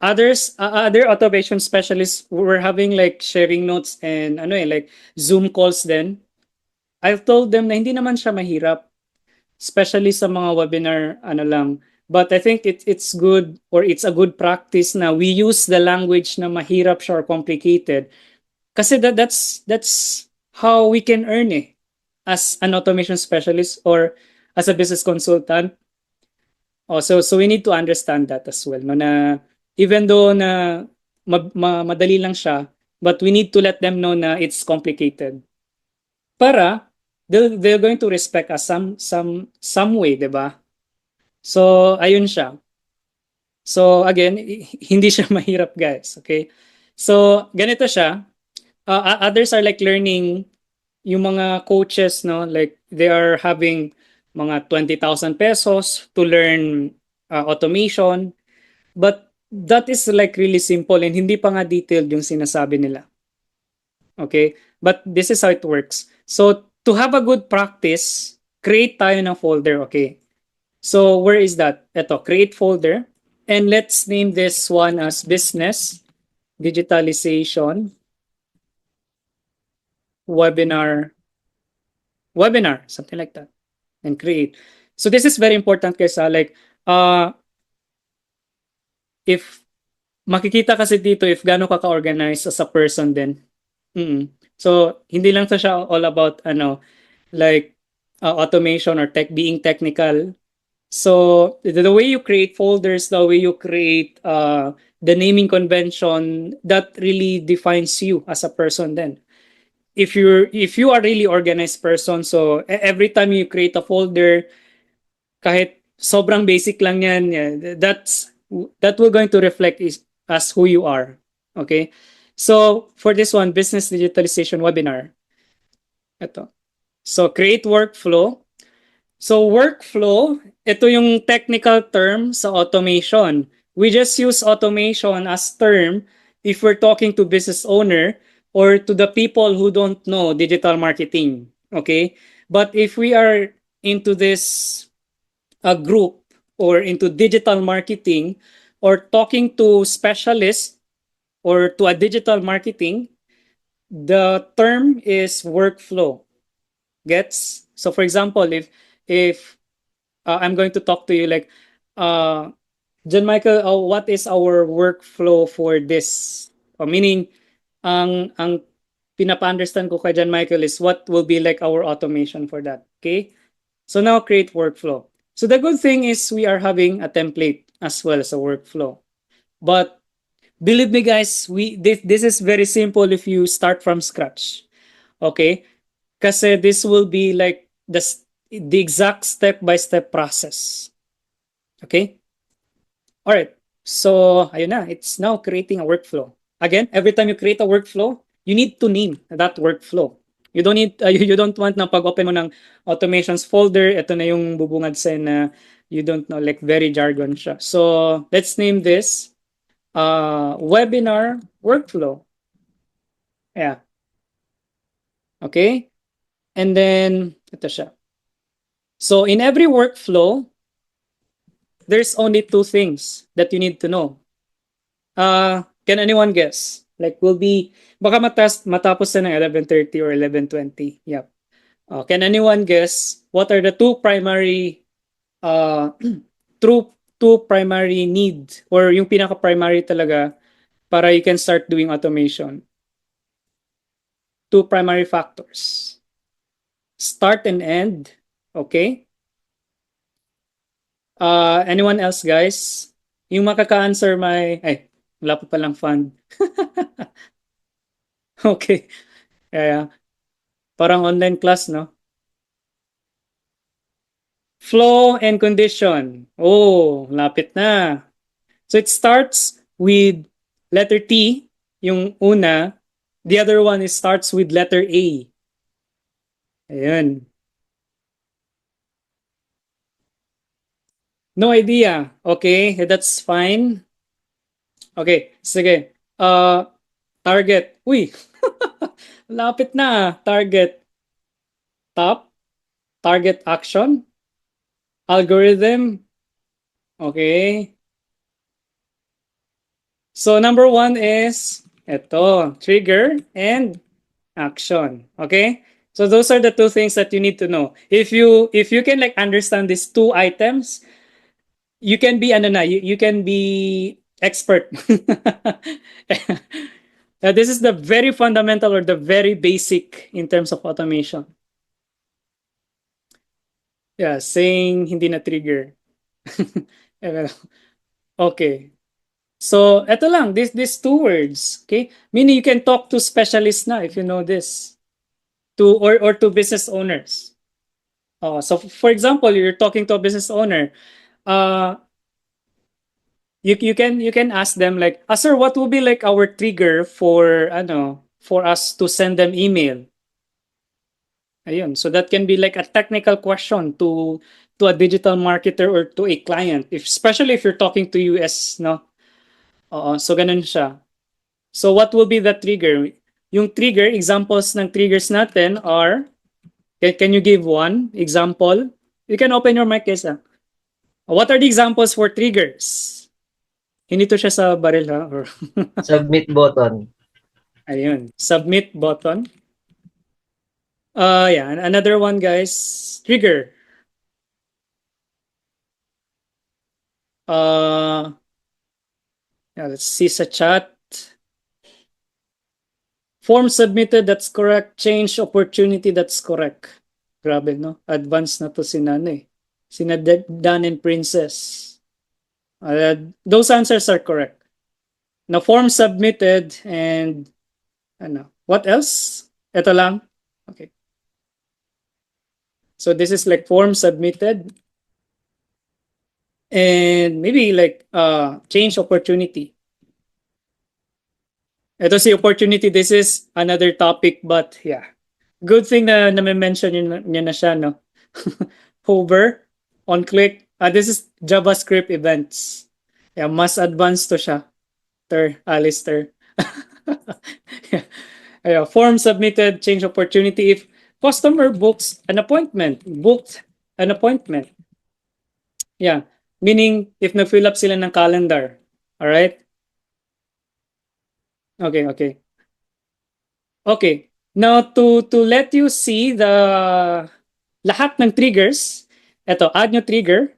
Other automation specialists were having like sharing notes and ano like Zoom calls then. I've told them na hindi naman siya mahirap, especially sa mga webinar ano lang. But I think it's good or it's a good practice na we use the language na mahirap siya or complicated. Kasi that's how we can earn as an automation specialist or as a business consultant. Oh, so we need to understand that as well, no, na even though na madali lang siya, but we need to let them know na it's complicated. Para they're going to respect us some way, 'di ba? So ayun siya. So again, hindi siya mahirap, guys, okay? So ganito siya. Others are like learning yung mga coaches, no, like they are having mga 20,000 pesos to learn automation. But that is like really simple and hindi pa nga detailed yung sinasabi nila. Okay? But this is how it works. So, to have a good practice, create tayo ng folder, okay? So, where is that? Ito, create folder. And let's name this one as business digitalization webinar, something like that. And create. So, this is very important guys. Like, if makikita kasi dito if gaano ka ka-organize as a person din. So, hindi lang to siya all about ano, like automation or being technical. So, the way you create folders, the way you create the naming convention, that really defines you as a person then. If you are really organized person, so every time you create a folder, kahit sobrang basic lang yan, that will going to reflect as who you are. Okay? So, for this one, business digitalization webinar. Ito. So, create workflow. So, workflow, ito yung technical term sa automation. We just use automation as term if we're talking to business owner or to the people who don't know digital marketing. Okay? But if we are into this group or into digital marketing or talking to specialists or to a digital marketing, the term is workflow. Gets? So for example, if I'm going to talk to you like, John Michael, what is our workflow for this? Meaning, ang pinapa-understand ko kay John Michael is what will be like our automation for that. Okay? So now create workflow. So the good thing is we are having a template as well as a workflow. But believe me guys, this is very simple if you start from scratch. Okay? Kasi this will be like the exact step-by-step process. Okay? All right. So, ayun na. It's now creating a workflow. Again, every time you create a workflow, you need to name that workflow. You don't need you don't want na pag-open mo ng automations folder, ito na yung bubungad sa na you don't know, like very jargon siya. So, let's name this webinar workflow. Yeah. Okay? And then ito siya. So, in every workflow, there's only two things that you need to know. Can anyone guess? Like will be baka matapos na ng 11:30 or 11:20. Yep. Can anyone guess what are the two primary two primary need or yung pinaka primary talaga para you can start doing automation? Two primary factors. Start and end. Okay? Anyone else guys? Yung makaka-answer wala pa palang fund. Okay. Yeah. Parang online class, no? Flow and condition. Oh, lapit na. So it starts with letter T, yung una. The other one is starts with letter A. Ayun. No idea. Okay, that's fine. Okay, sige. Target. Uy, lapit na. Target. Top. Target action. Algorithm. Okay. So number one is ito, trigger and action. Okay? So those are the two things that you need to know. If you can like understand these two items, you can be ano na, you can be expert. This is the very fundamental or the very basic in terms of automation. Yeah, saying hindi na trigger. Okay. So, eto lang, these two words, okay? Meaning you can talk to specialists na if you know this, to or to business owners. So for example, you're talking to a business owner, uh, you can ask them like, sir, what will be like our trigger for for us to send them email? Ayun. So that can be like a technical question to a digital marketer or to a client, if especially if you're talking to US, no? So ganun siya. So what will be the trigger? Yung trigger, examples ng triggers natin are, can you give one example? You can open your mic, Kesa. What are the examples for triggers? Hindi to siya sa baril, ha? Or, Submit button. ayun. Submit button. Yeah, another one, guys. Trigger. Yeah, let's see sa chat. Form submitted, that's correct. Change opportunity, that's correct. Grabe, no? Advance na to si Nane. Sina Dan and Princess. Those answers are correct. Now, form submitted and what else? Ito lang. Okay. So this is like form submitted and maybe like change opportunity. Ito si opportunity. This is another topic, but yeah. Good thing na mention niya na siya, no? Hover, on click. This is JavaScript events. Yeah, mas advanced to siya. Alistair. Yeah, form submitted, change opportunity. If customer booked an appointment. Yeah, meaning if na-fill up sila ng calendar. All right? Okay. Okay. Now to let you see the lahat ng triggers, eto, add new trigger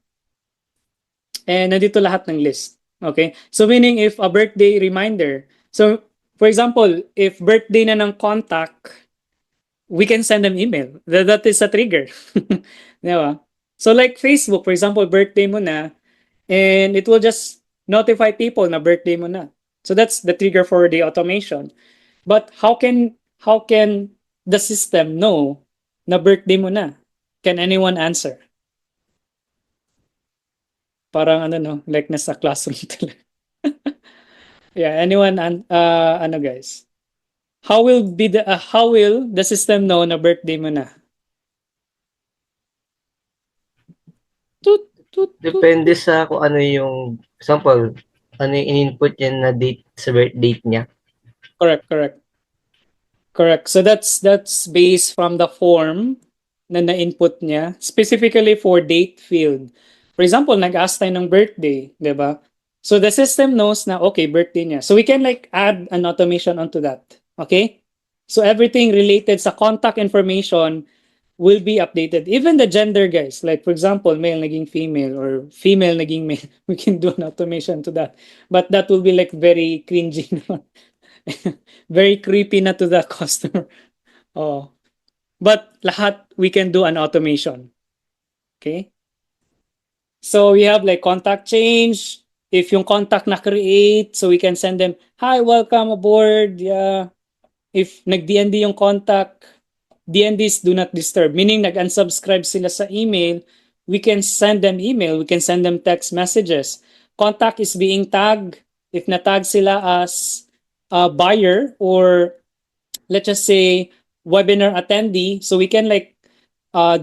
and nandito lahat ng list. Okay? So meaning if a birthday reminder. So for example, if birthday na ng contact, we can send them email. That is a trigger. Diba? So like Facebook, for example, birthday mo na and it will just notify people na birthday mo na. So that's the trigger for the automation. But how can the system know na birthday mo na? Can anyone answer? Parang like nasa classroom talaga. Yeah, anyone guys? How will the system know na birthday mo na? Depende sa kung ano yung, example, ano yung in-input niya na date sa birth date niya. Correct. So that's based from the form na na-input niya, specifically for date field. For example, nag-ask tayo ng birthday, di ba? So the system knows na, okay, birthday niya. So we can like add an automation onto that. Okay? So everything related sa contact information will be updated. Even the gender, guys. Like for example, male naging female or female naging male. We can do an automation to that. But that will be like very cringy. Very creepy na to the customer. Oh. But lahat we can do an automation. Okay? So we have like contact change. If yung contact na create, so we can send them, hi, welcome aboard. Yeah. If nag-DND yung contact, DNDs do not disturb. Meaning nag-unsubscribe sila sa email, we can send them email, we can send them text messages. contact is being tagged, if na-tag sila as a buyer or let's just say webinar attendee, so we can like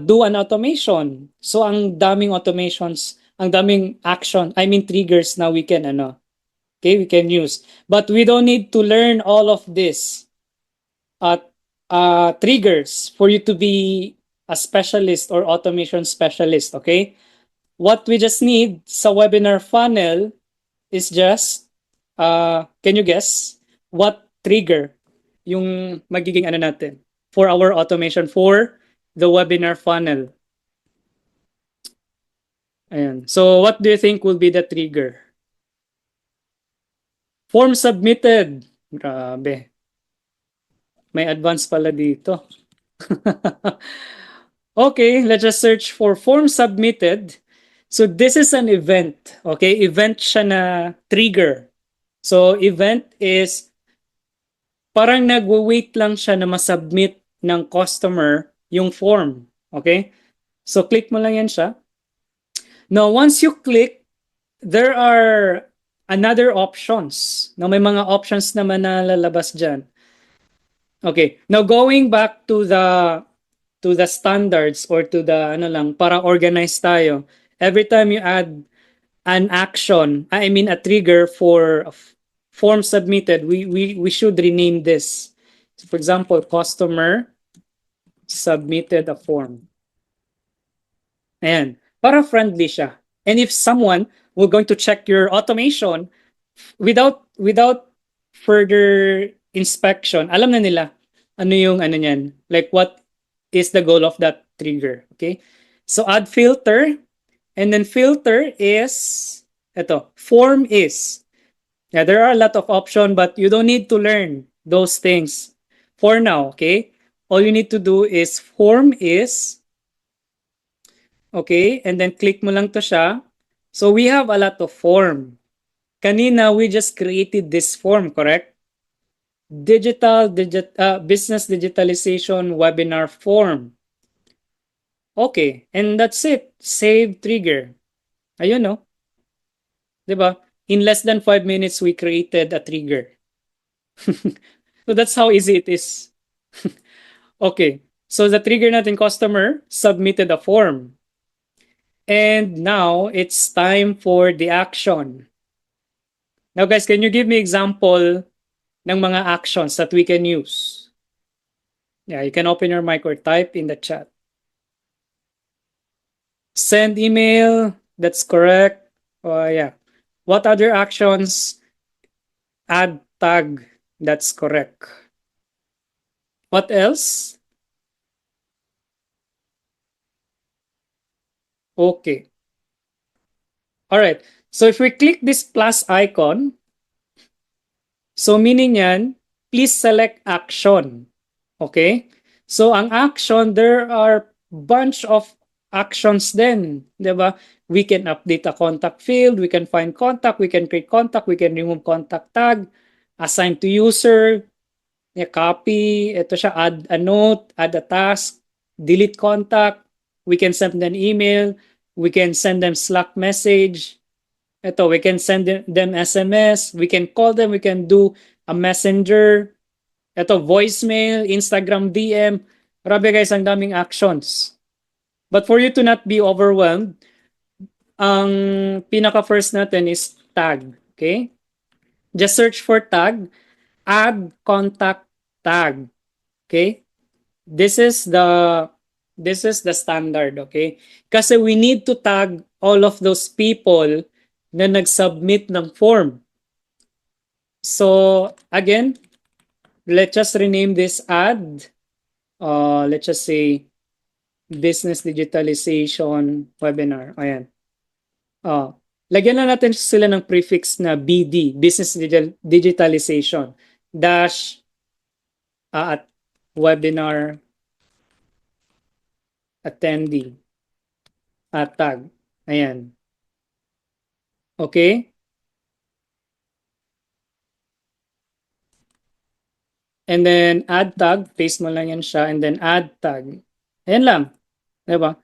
do an automation. So ang daming automations, ang daming action, I mean triggers na we can okay, we can use. But we don't need to learn all of this triggers for you to be a specialist or automation specialist, okay? What we just need sa webinar funnel is just, can you guess what trigger yung magiging natin for our automation for the webinar funnel? Ayan. So what do you think will be the trigger? Form submitted. Grabe. May advance pala dito. Okay, let's just search for form submitted. So this is an event. Okay, event siya na trigger. So event is parang nagwo-wait lang siya na masubmit ng customer yung form. Okay? So click mo lang yan siya. Now, once you click, there are another options. Now, may mga options naman na lalabas dyan. Okay. Now, going back to the standards or to the para organize tayo. Every time you add an action, I mean a trigger for a form submitted, we should rename this. So for example, customer submitted a form. Ayan, para friendly siya. And if someone will going to check your automation without further inspection, alam na nila ano yung niyan, like what is the goal of that trigger, okay? So add filter, and then filter is form is. Yeah, there are a lot of options, but you don't need to learn those things for now, okay? All you need to do is form is, okay, and then click mo lang to siya. So we have a lot of form. Kanina, we just created this form, correct? Business digitalization webinar form. Okay, and that's it. Save trigger. Ayun, no? Diba? In less than 5 minutes, we created a trigger. So that's how easy it is. Okay, so the trigger natin, customer submitted a form. And now, it's time for the action. Now guys, can you give me example ng mga actions that we can use? Yeah, you can open your mic or type in the chat. Send email, that's correct. Yeah. What other actions? Add tag, that's correct. What else? Okay. All right. So if we click this plus icon, so meaning yan, please select action. Okay? So ang action, there are bunch of actions then, diba? We can update a contact field, we can find contact, we can create contact, we can remove contact tag, assign to user, copy, ito siya, add a note, add a task, delete contact, we can send them an email, we can send them Slack message, ito, we can send them SMS, we can call them, we can do a messenger, ito, voicemail, Instagram DM, grabe guys, ang daming actions. But for you to not be overwhelmed, ang pinaka-first natin is tag, okay? Just search for tag, add contact tag, okay? This is the standard, okay? Kasi we need to tag all of those people na nag-submit ng form. So, again, let's just rename this add, let's just say, business digitalization webinar. Ayan. Lagyan na natin sila ng prefix na BD, business digitalization, dash, at webinar attendee, at tag. Ayan. Okay? And then add tag, paste mo lang yan siya, and then add tag. Ayan lang. Diba?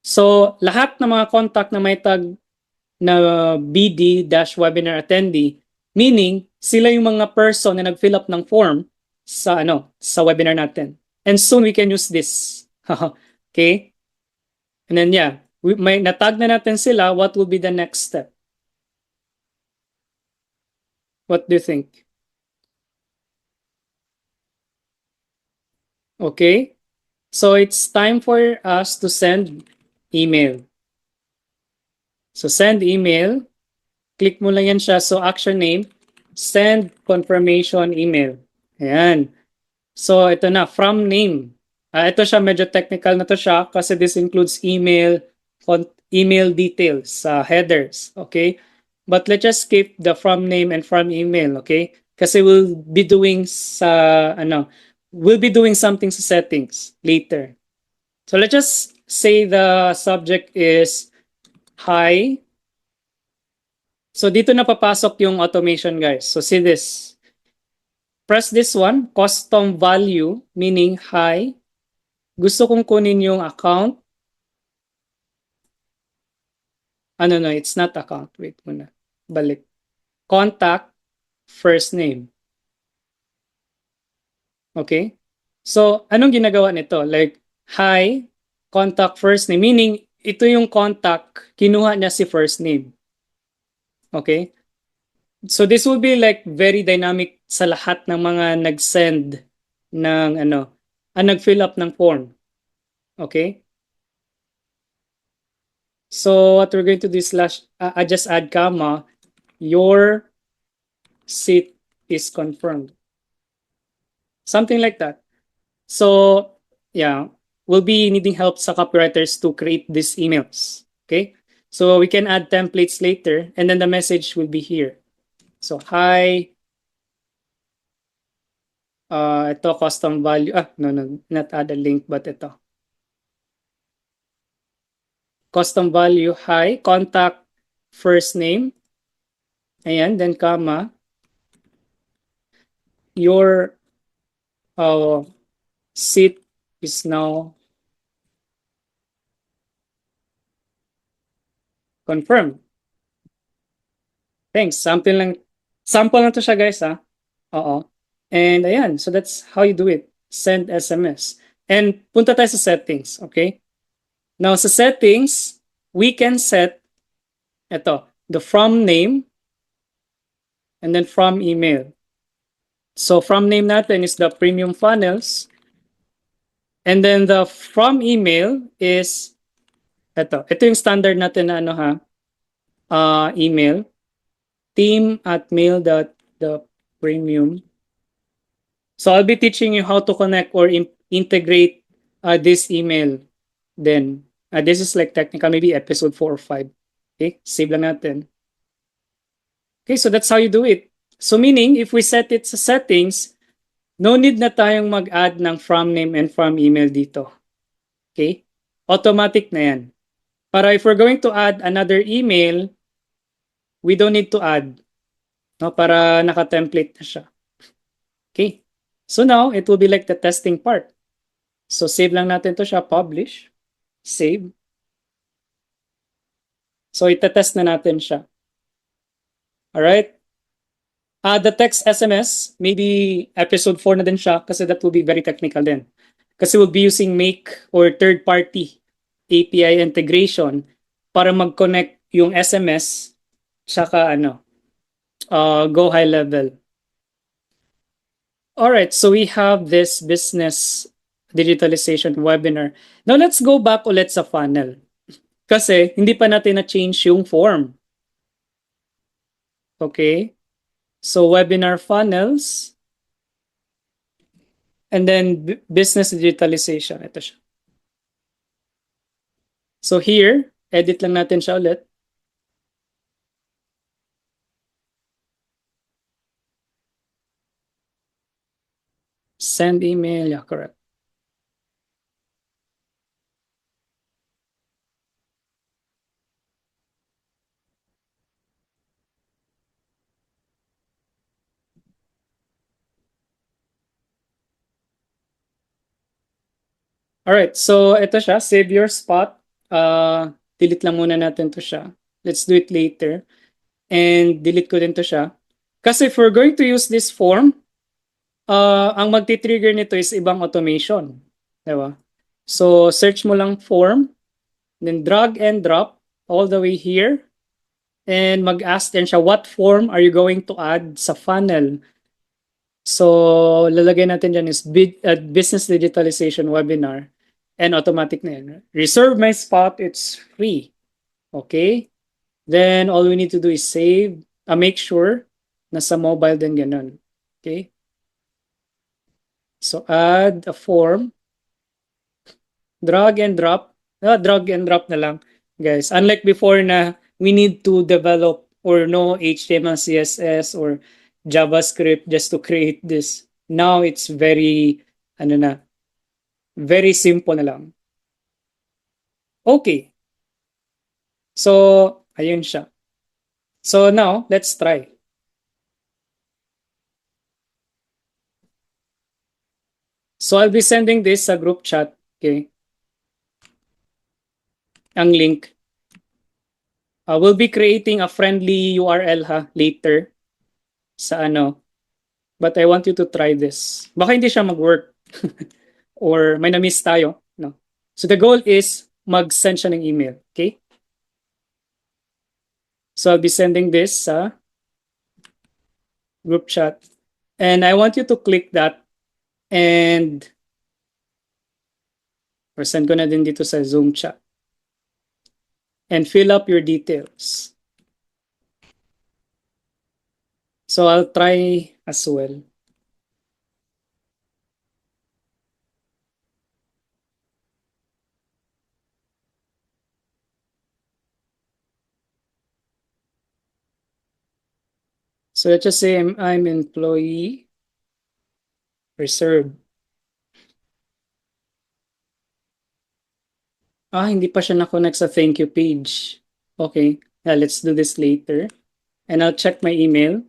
So, lahat ng mga contact na may tag na BD-webinar attendee, meaning sila yung mga person na nag-fill up ng form sa webinar natin. And soon we can use this. Okay? And then yeah, may natag na natin sila, what will be the next step? What do you think? Okay? So it's time for us to send email. So send email. Click mo lang yan siya. So action name, send confirmation email. Ayan. So ito na, from name. Ito siya, medyo technical na to siya kasi this includes email, email details sa headers. Okay? But let's just skip the from name and from email. Okay? Kasi we'll be doing something sa settings later. So let's just say the subject is hi. So dito na papasok yung automation, guys. So see this. Press this one, custom value, meaning hi. Gusto kong kunin yung account. No, it's not account. Wait muna. Balik. Contact, first name. Okay? So, anong ginagawa nito? Like, hi, contact first name. Meaning, ito yung contact, kinuha niya si first name. Okay? So, this will be like very dynamic sa lahat ng mga nag-send ng nag-fill up ng form. Okay? So, what we're going to do is I just add comma, your seat is confirmed. Something like that. So, yeah, we'll be needing help sa copywriters to create these emails. Okay? So, we can add templates later and then the message will be here. So, hi. Ito, custom value. No, not add a link, but ito. Custom value, hi. Contact first name. Ayan, then comma. Your seat is now confirmed. Thanks. Sample lang to siya, guys, ha? Oo. And ayan, so that's how you do it. Send SMS. And punta tayo sa settings, okay? Now, sa settings, we can set the from name and then from email. So, from name natin is the premium funnels. And then the from email is ito yung standard natin na email, team@mail.the-premium. So I'll be teaching you how to connect or integrate this email. Then this is like technical, maybe episode 4 or 5. Okay, save lang natin. Okay, so that's how you do it. So meaning, if we set it sa settings, no need na tayong mag-add ng from name and from email dito. Okay, automatic na yan. Para if we're going to add another email, we don't need to add. No, para naka-template na siya. Okay. So now, it will be like the testing part. So save lang natin to siya, publish, save. So itetest na natin siya. Alright? The text SMS, maybe episode 4 na din siya kasi that will be very technical din. Kasi we'll be using make or third-party API integration para mag-connect yung SMS tsaka go high level. All right, so we have this business digitalization webinar. Now let's go back ulit sa funnel. Kasi hindi pa natin na-change yung form. Okay? So webinar funnels and then business digitalization. Ito siya. So here, edit lang natin siya ulit. Send email, yeah, correct. Alright, so ito siya, save your spot. Delete lang muna natin to siya. Let's do it later. And delete ko din to siya. Kasi if we're going to use this form, ang magti-trigger nito is ibang automation. Diba? So, search mo lang form, then drag and drop all the way here, and mag-ask din siya, what form are you going to add sa funnel? So, lalagay natin dyan is business digitalization webinar, and automatic na yan. Reserve my spot, it's free. Okay? Then, all we need to do is save, make sure na sa mobile din ganun. Okay? So, add a form, drag and drop. Drag and drop na lang, guys. Unlike before na we need to develop or know HTML, CSS, or JavaScript just to create this. Now, it's very, very simple na lang. Okay. So, ayun siya. So, now, let's try. So, I'll be sending this sa group chat. Okay. Ang link. We'll be creating a friendly URL later sa but I want you to try this. Baka hindi siya mag-work or may na-miss tayo, no? So the goal is mag-send siya ng email, okay? So I'll be sending this sa group chat, and I want you to click that and or send ko na din dito sa Zoom chat and fill up your details. So I'll try as well. So let's just say I'm employee reserve. Hindi pa siya na-connect sa thank you page. Okay, let's do this later. And I'll check my email.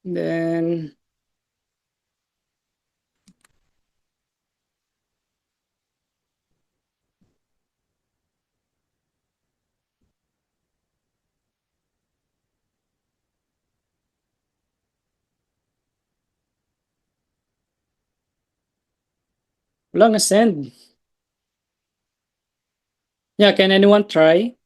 Then wala na send. Yeah, can anyone try?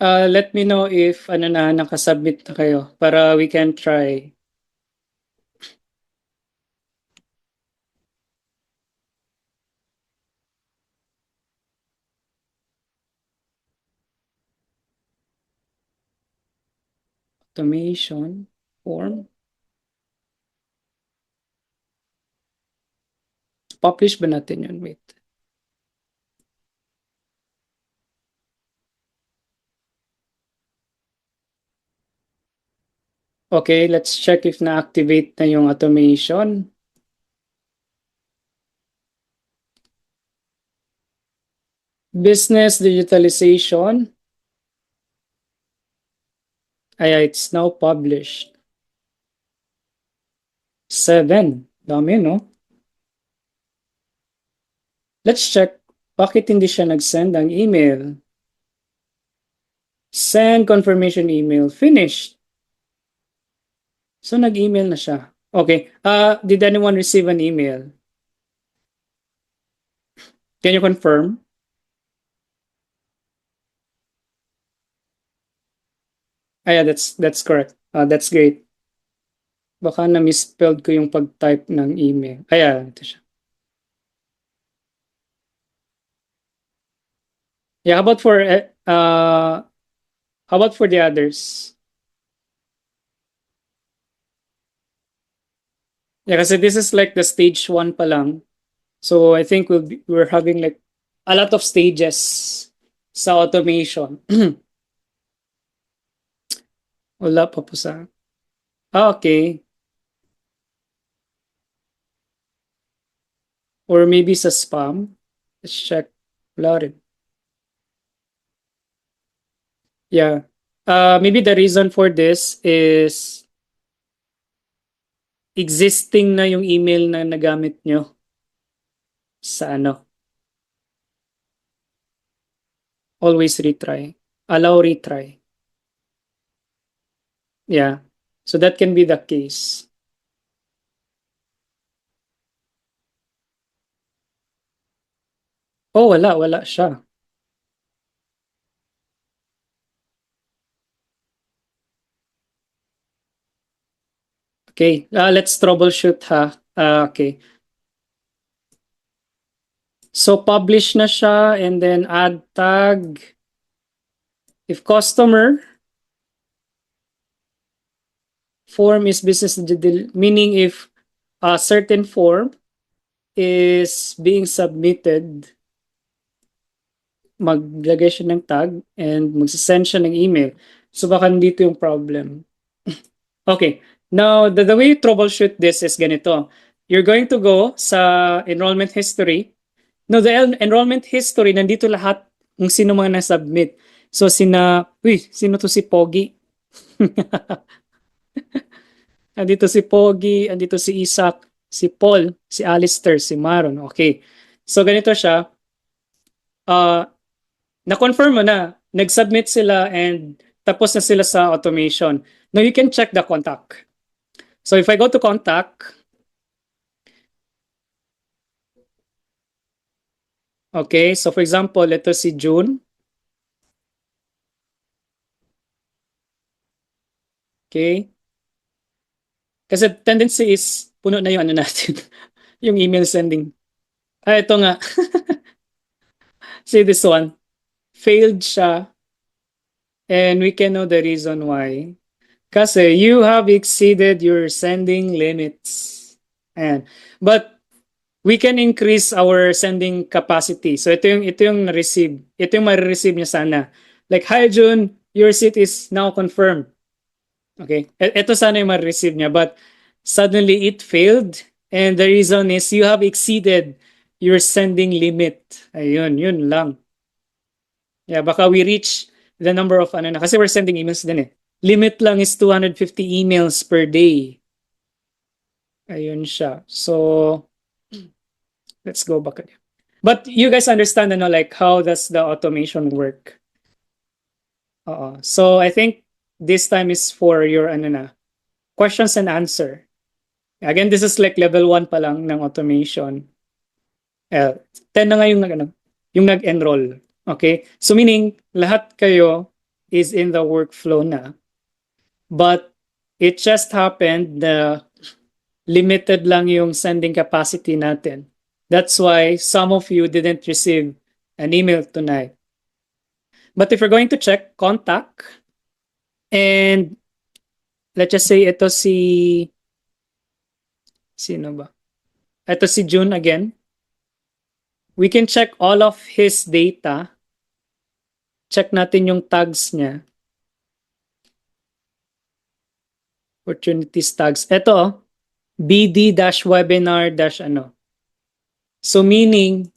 Let me know if nakasubmit na kayo para we can try. Automation form. Publish ba natin yun? Wait. Okay, let's check if na-activate na yung automation. Business digitalization. It's now published. 7. Dami, no? Let's check. Bakit hindi siya nag-send ang email? Send confirmation email. Finished. So, nag-email na siya. Okay. Did anyone receive an email? Can you confirm? Yeah, that's correct. That's great. Baka na-misspelled ko yung pag-type ng email. Yeah, ito siya. Yeah, how about for the others? Yeah, kasi this is like the stage 1 pa lang. So I think we're having like a lot of stages sa automation. Wala pa po sa... Okay. Or maybe sa spam. Let's check. Wala rin. Yeah. Maybe the reason for this is existing na yung email na nagamit nyo sa ano. Always retry. Allow retry. Yeah. So that can be the case. Oh, wala siya. Okay, let's troubleshoot ha. Okay. So publish na siya and then add tag. If customer form is business, meaning if a certain form is being submitted, maglagay siya ng tag and magsasend siya ng email. So baka dito yung problem. Okay, now the way you troubleshoot this is ganito. You're going to go sa enrollment history. No, the enrollment history, nandito lahat kung sino mga na-submit. So sino to si Pogi? Andito si Pogi, andito si Isaac, si Paul, si Alistair, si Maron. Okay. So ganito siya. Na-confirm mo na, nag-submit sila and tapos na sila sa automation. Now you can check the contact. So if I go to contact, okay, so for example, ito si June. Okay. Kasi tendency is puno na yung ano natin, yung email sending. Ito nga. See this one. Failed siya. And we can know the reason why. Kasi you have exceeded your sending limits. And but we can increase our sending capacity. So ito yung na-receive. Ito yung ma-receive niya sana. Like, hi June, your seat is now confirmed. Okay? Ito sana yung ma-receive niya. But suddenly it failed. And the reason is you have exceeded your sending limit. Ayun, yun lang. Yeah, baka we reach the number of ano na. Kasi we're sending emails din eh. Limit lang is 250 emails per day. Ayun siya. So, let's go back again. But you guys understand, ano, like how does the automation work? So I think this time is for your ano na, questions and answer. Again, this is like level 1 pa lang ng automation. 10 na nga yung nag-enroll. Okay? So meaning, lahat kayo is in the workflow na. But it just happened na limited lang yung sending capacity natin. That's why some of you didn't receive an email tonight. But if you're going to check contact, and let's just say ito sino ba? Ito si June again. We can check all of his data. Check natin yung tags niya. Opportunities tags. Ito, BD-webinar- ano. So meaning,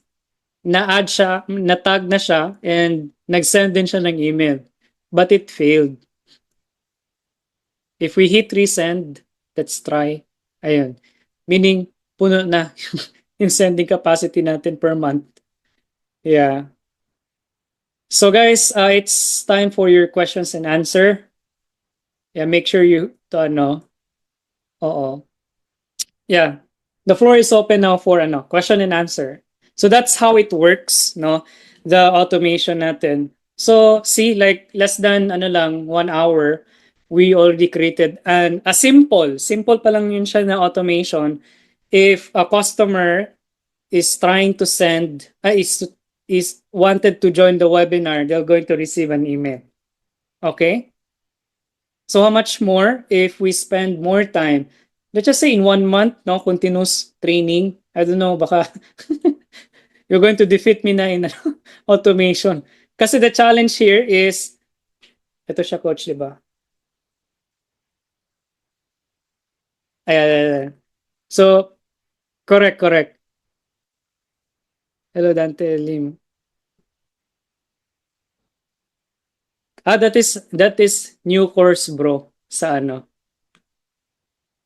na-add siya, na-tag na siya, and nag-send din siya ng email. But it failed. If we hit resend, let's try. Ayun. Meaning, puno na yung sending capacity natin per month. Yeah. So guys, it's time for your questions and answer. Yeah, make sure you to ano. Oo. Yeah. The floor is open now for ano, question and answer. So that's how it works, no? The automation natin. So see, like less than ano lang 1 hour, we already created a simple pa lang yun siya na automation. If a customer is trying to send, is wanted to join the webinar, they're going to receive an email. Okay? So how much more if we spend more time? Let's just say in 1 month, no, continuous training. I don't know, baka you're going to defeat me na in automation. Kasi the challenge here is, ito siya coach, di ba? So, correct. Hello, Dante Lim. That is new course, bro, sa ano.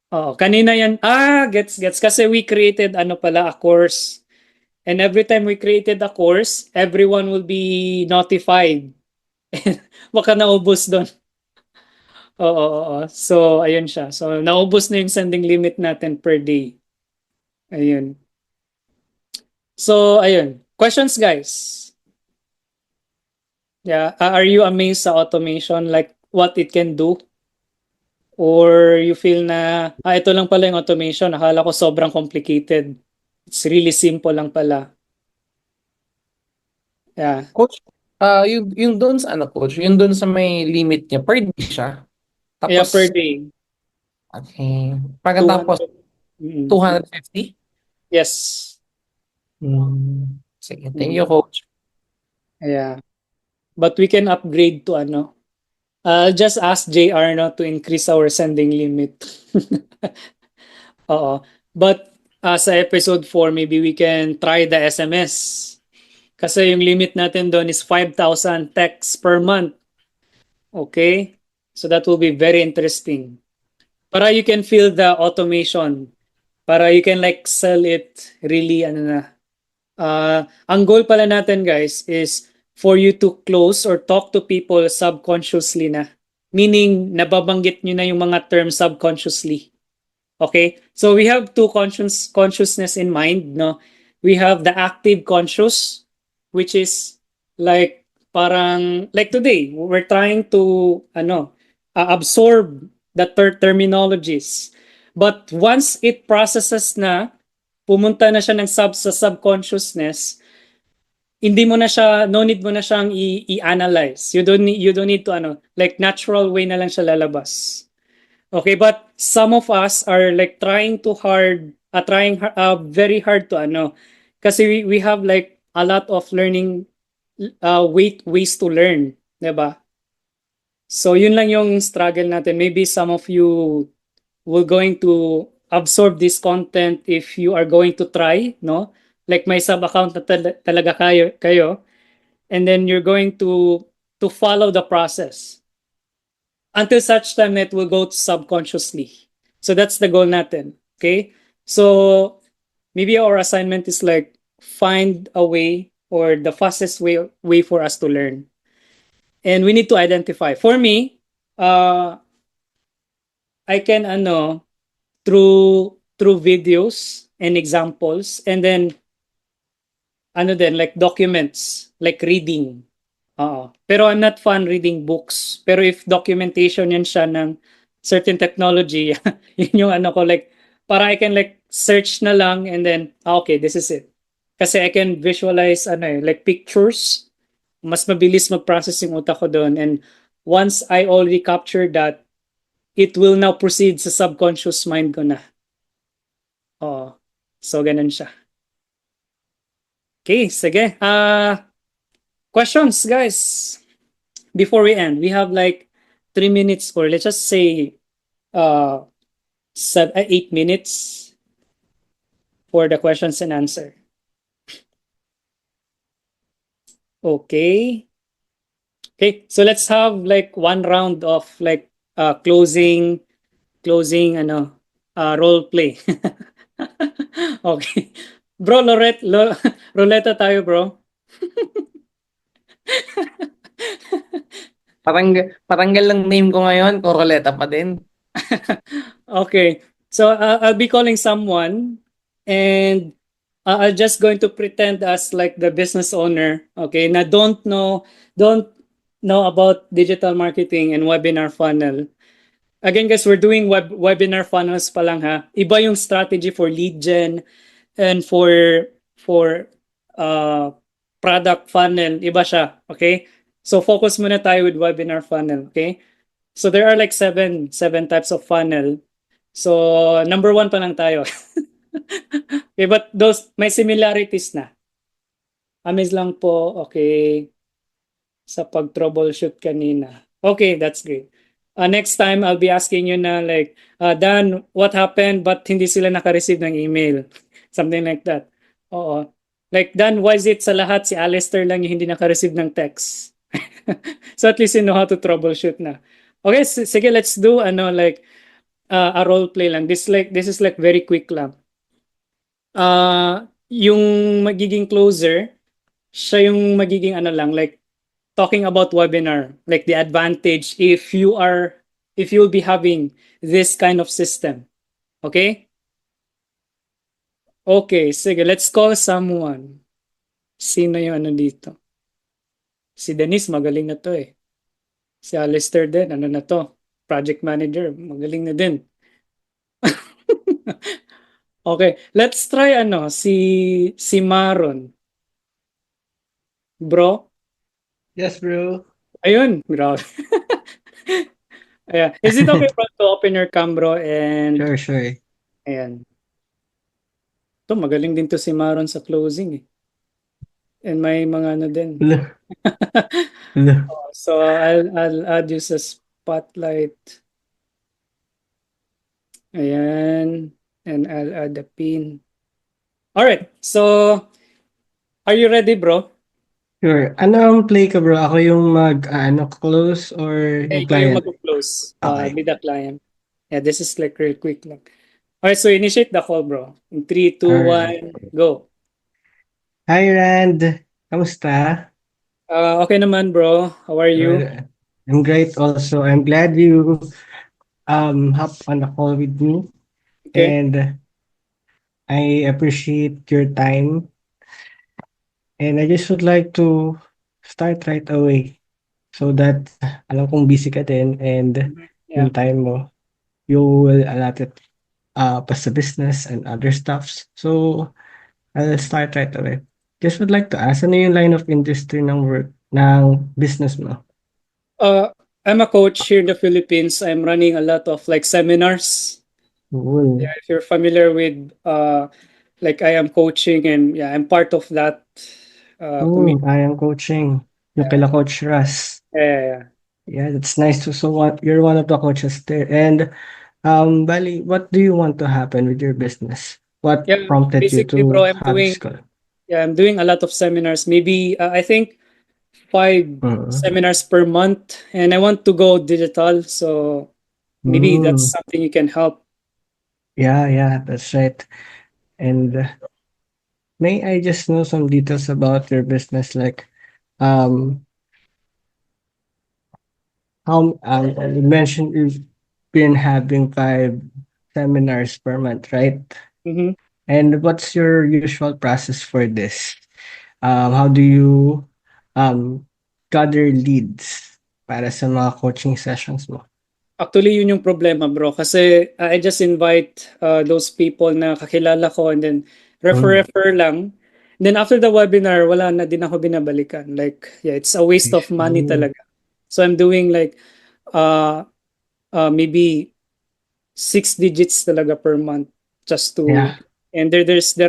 Oo, kanina yan. Gets. Kasi we created ano pala, a course. And every time we created a course, everyone will be notified. Baka naubos doon. Oo. So, ayun siya. So, naubos na yung sending limit natin per day. Ayun. So, ayun. Questions, guys? Yeah. Are you amazed sa automation? Like, what it can do? Or you feel na, ito lang pala yung automation. Akala ko sobrang complicated. It's really simple lang pala. Yeah. Coach, yung doon sa ano, coach, yung doon sa may limit niya, per day siya. Yeah, per Tapos, day. okay. Pagkatapos, 200. Mm. 250? Yes. Sige, thank you, coach. Yeah. But we can upgrade to ano. I'll just ask JR no to increase our sending limit. Oo. But sa episode 4, maybe we can try the SMS. Kasi yung limit natin doon is 5,000 texts per month. Okay? So that will be very interesting. Para you can feel the automation. Para you can like sell it really ano na. Ang goal pala natin guys is for you to close or talk to people subconsciously na. Meaning, nababanggit nyo na yung mga terms subconsciously. Okay? So we have two consciousness in mind, no? We have the active conscious, which is like parang like today, we're trying to absorb the terminologies. But once it processes na, pumunta na siya ng sa subconsciousness, hindi mo na siya, no need mo na siyang i-analyze. You don't need to like natural way na lang siya lalabas. Okay, but some of us are like trying very hard to kasi we have like a lot of learning ways to learn, 'di ba? So yun lang yung struggle natin. Maybe some of you will going to absorb this content if you are going to try, no? Like may sub account na talaga kayo, and then you're going to follow the process until such time that will go subconsciously. So that's the goal natin. Okay? So maybe our assignment is like find a way or the fastest way for us to learn. And we need to identify. For me, I can through videos and examples, and then like documents, like reading. Pero I'm not fun reading books. Pero if documentation yan siya ng certain technology, yun yung ko like, para I can like search na lang and then, okay, this is it. Kasi I can visualize like pictures. Mas mabilis mag-process yung utak ko doon. And once I already captured that, it will now proceed sa subconscious mind ko na. So ganun siya. Okay, sige. Questions, guys. Before we end, we have like 3 minutes, or let's just say 8 minutes for the questions and answer. Okay, so let's have like one round of like closing role play. Okay, bro, Roleta tayo, bro. Paranggal lang name ko ngayon, Coroleta pa din. Okay, so I'll be calling someone, and I'll just going to pretend as like the business owner. Okay, na don't know about digital marketing and webinar funnel. Again, guys, we're doing webinar funnels pa lang ha. Iba yung strategy for lead gen and for product funnel. Iba siya. Okay, so focus muna tayo with webinar funnel. Okay, so there are like seven types of funnel. So number 1 pa lang tayo. Okay, but those may similarities na. Amaze lang po. Okay, sa pag-troubleshoot kanina. Okay, that's great. Next time, I'll be asking you na like, Dan, what happened? But hindi sila naka-receive ng email? Something like that. Oo. Like, Dan, why is it sa lahat si Alistair lang yung hindi naka-receive ng text? So at least you know how to troubleshoot na. Okay, sige, let's do like a role play lang. This is like very quick lang. Yung magiging closer, siya yung magiging lang like talking about webinar, like the advantage if you'll be having this kind of system. Okay? Okay, sige, let's call someone. Sino yung dito? Si Denise, magaling na to eh. Si Alistair din, na to? Project manager, magaling na din. Okay, let's try si Maron. Bro, Yes, bro. ayun, grabe. Ayan. Is it okay bro to open your cam, bro? And Sure, sure. ayan. To magaling din to si Maron sa closing eh. And may mga din. Hello. Hello. So I'll add you sa spotlight. Ayan. And I'll add the pin. All right. So are you ready, bro? Sure. Ano ang play ka, bro? Ako yung close or Eh, yung ikaw yung client? mag-close. Okay. Be the client. Yeah, this is like real quick lang. All right, so initiate the call, bro. In 3, 2, Alright. 1, go. Hi, Rand. Kamusta? Okay naman, bro. How are you? I'm great also. I'm glad you hop on the call with me. Okay. And I appreciate your time. And I just would like to start right away so that alam kong busy ka din and Yeah. yung time mo, you will allot it pa sa business and other stuffs. So, I'll start right away. Just would like to ask, ano yung line of industry ng work, ng business mo? I'm a coach here in the Philippines. I'm running a lot of like seminars. Cool. Yeah, if you're familiar with like I am coaching and yeah, I'm part of that community. I am coaching. Yung Yeah. kila Coach Russ. Yeah. Yeah, that's nice to so what you're one of the coaches there. And Bali, what do you want to happen with your business? What Yeah, prompted you basically, to bro, I'm have doing this call? I'm doing a lot of seminars. Maybe I think 5 Mhm. seminars per month, and I want to go digital. So maybe that's something you can help. Yeah, that's right. And may I just know some details about your business, like how you mentioned you've been having 5 seminars per month, right? Mhm. And what's your usual process for this? How do you gather leads para sa mga coaching sessions mo? Actually, yun yung problema, bro. Kasi I just invite those people na kakilala ko and then refer lang. Then after the webinar, wala na din ako binabalikan. Like, yeah, it's a waste of money talaga. So I'm doing like maybe 6 digits talaga per month just to Yeah. and there's the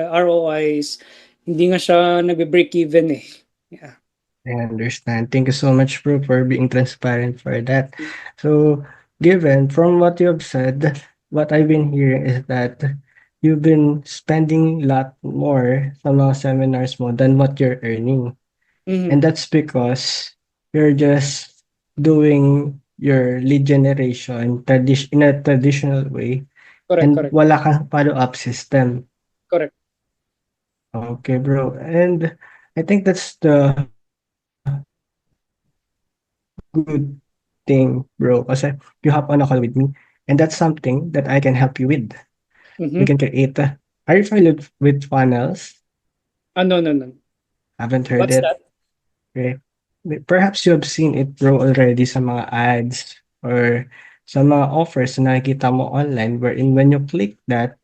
ROIs hindi nga siya nagbe-break even eh. Yeah. I understand. Thank you so much, bro, for being transparent for that. So, given from what you have said, what I've been hearing is that you've been spending a lot more sa mga seminars mo than what you're earning. Mhm. And that's because you're just doing your lead generation in a traditional way and Correct. wala kang follow-up system. Correct. Okay, bro. And I think that's the good thing, bro. Kasi you hop on a call with me and that's something that I can help you with. We Mhm. can create are you familiar with funnels? No. Haven't heard What's it? that? Okay. Perhaps you have seen it, bro, already sa mga ads or sa mga offers na nakikita mo online wherein when you click that,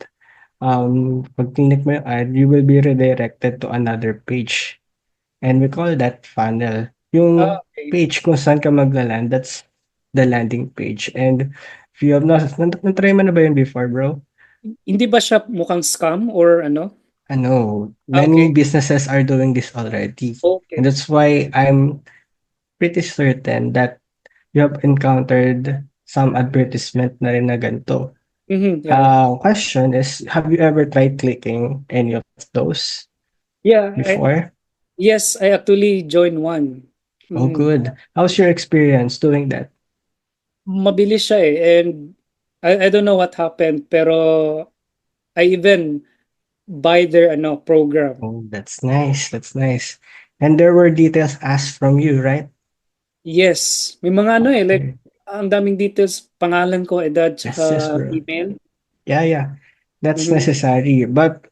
pag click mo yung ad, you will be redirected to another page. And we call that funnel. Yung Okay. page kung saan ka maglaland, that's the landing page. And if you have not, na-try mo na ba yun before, bro? Hindi ba siya mukhang scam or ano? Ano, many Okay. businesses are doing this already. Okay. And that's why I'm pretty certain that you have encountered some advertisement na rin na ganito. Mhm. Yeah. Question is, have you ever tried clicking any of those? Yeah, before? yes, I actually joined one. Oh, good. How's your experience doing that? Mabilis siya eh. And I don't know what happened, pero I even buy their program. Oh, that's nice. That's nice. And there were details asked from you, right? Yes, may mga like Okay. ang daming details, pangalan ko, edad, Yes, yes, tsaka bro. email. Yeah, yeah. That's Mhm. necessary. But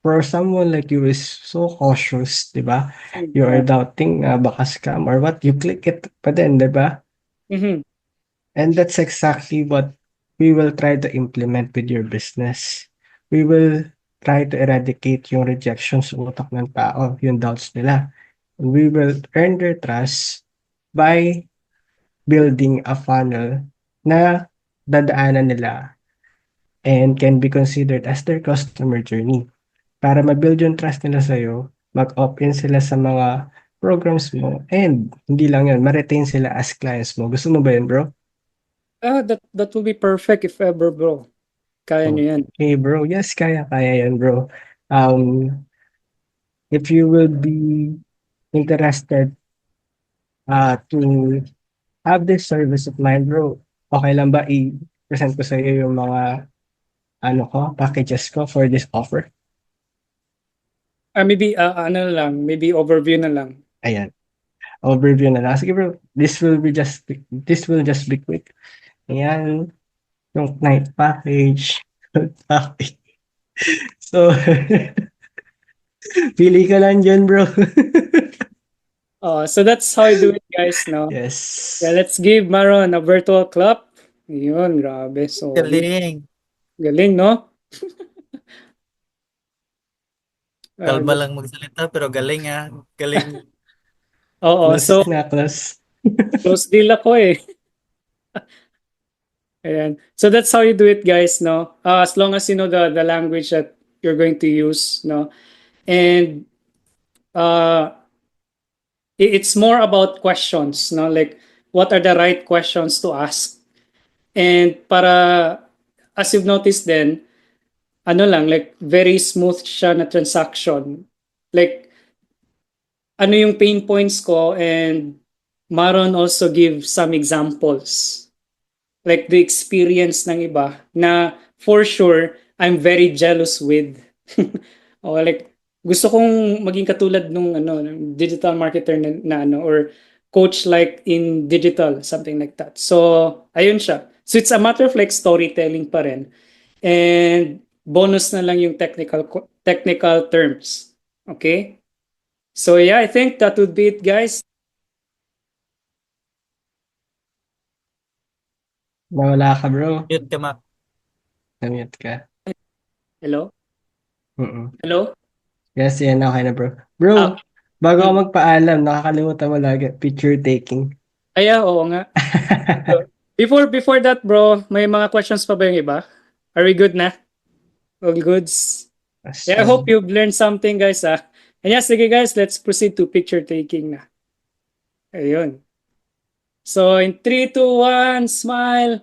for someone like you is so cautious, di ba? You are doubting baka scam or what, you click it pa din, di ba? Mhm. And that's exactly what we will try to implement with your business. We will try to eradicate yung rejection sa utak ng tao, yung doubts nila. And we will earn their trust by building a funnel na dadaanan nila and can be considered as their customer journey. Para ma-build yung trust nila sa'yo, mag-opt-in sila sa mga programs mo, and hindi lang yun, ma-retain sila as clients mo. Gusto mo ba yun, bro? That will be perfect if ever, bro. Kaya nyo yan. Okay, bro. Yes, kaya yan, bro. Um, if you will be interested to have this service of mine, bro, okay lang ba i-present ko sa iyo yung mga packages ko for this offer? Maybe maybe overview na lang. Ayan. Overview na lang. Sige, bro. This will just be quick. Ayan. Yung night package. package. So, pili ka lang dyan, bro. So that's how I do it, guys, no? Yes. Yeah, let's give Maron a virtual clap. Yun, grabe. So, Galing. galing, no? Kalma lang magsalita pero galing Galing. Oo, Close so na, close. close deal ako eh. Ayan. So that's how you do it, guys, no? As long as you know the language that you're going to use, no? And it's more about questions, no? Like what are the right questions to ask? And para as you've noticed then, like very smooth siya na transaction. Like ano yung pain points ko, and Maron also give some examples. Like the experience ng iba na for sure I'm very jealous with. O like gusto kong maging katulad nung ng digital marketer na or coach like in digital, something like that. So ayun siya. So it's a matter of like storytelling pa rin. And bonus na lang yung technical terms. Okay? So yeah, I think that would be it, guys. Nawala ka, bro. Mute ka, Mac. Namute ka. Hello? Mm-mm. Hello? Yes, yan. Okay na, bro. Bro, Ah, bago ako magpaalam, nakakalimutan mo lagi, picture taking. oo nga. So, before that, bro, may mga questions pa ba yung iba? Are we good na? All goods? Yeah, I hope you've learned something, guys, ah. And yes, sige guys, let's proceed to picture taking na. Ayun. So, in 3, 2, 1, smile.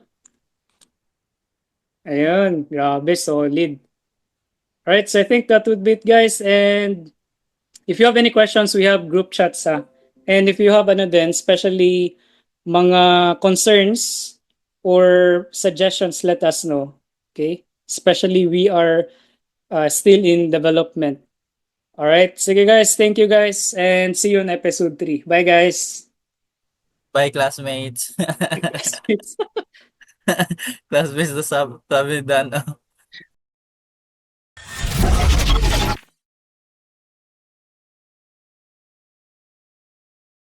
Ayun, grabe, solid. Alright, so I think that would be it, guys. And if you have any questions, we have group chats, ah. And if you have especially mga concerns or suggestions, let us know. Okay? Especially we are still in development. All right. Sige guys, thank you guys, and see you in episode 3. Bye guys. Bye, classmates. Classmates na sabi Dan.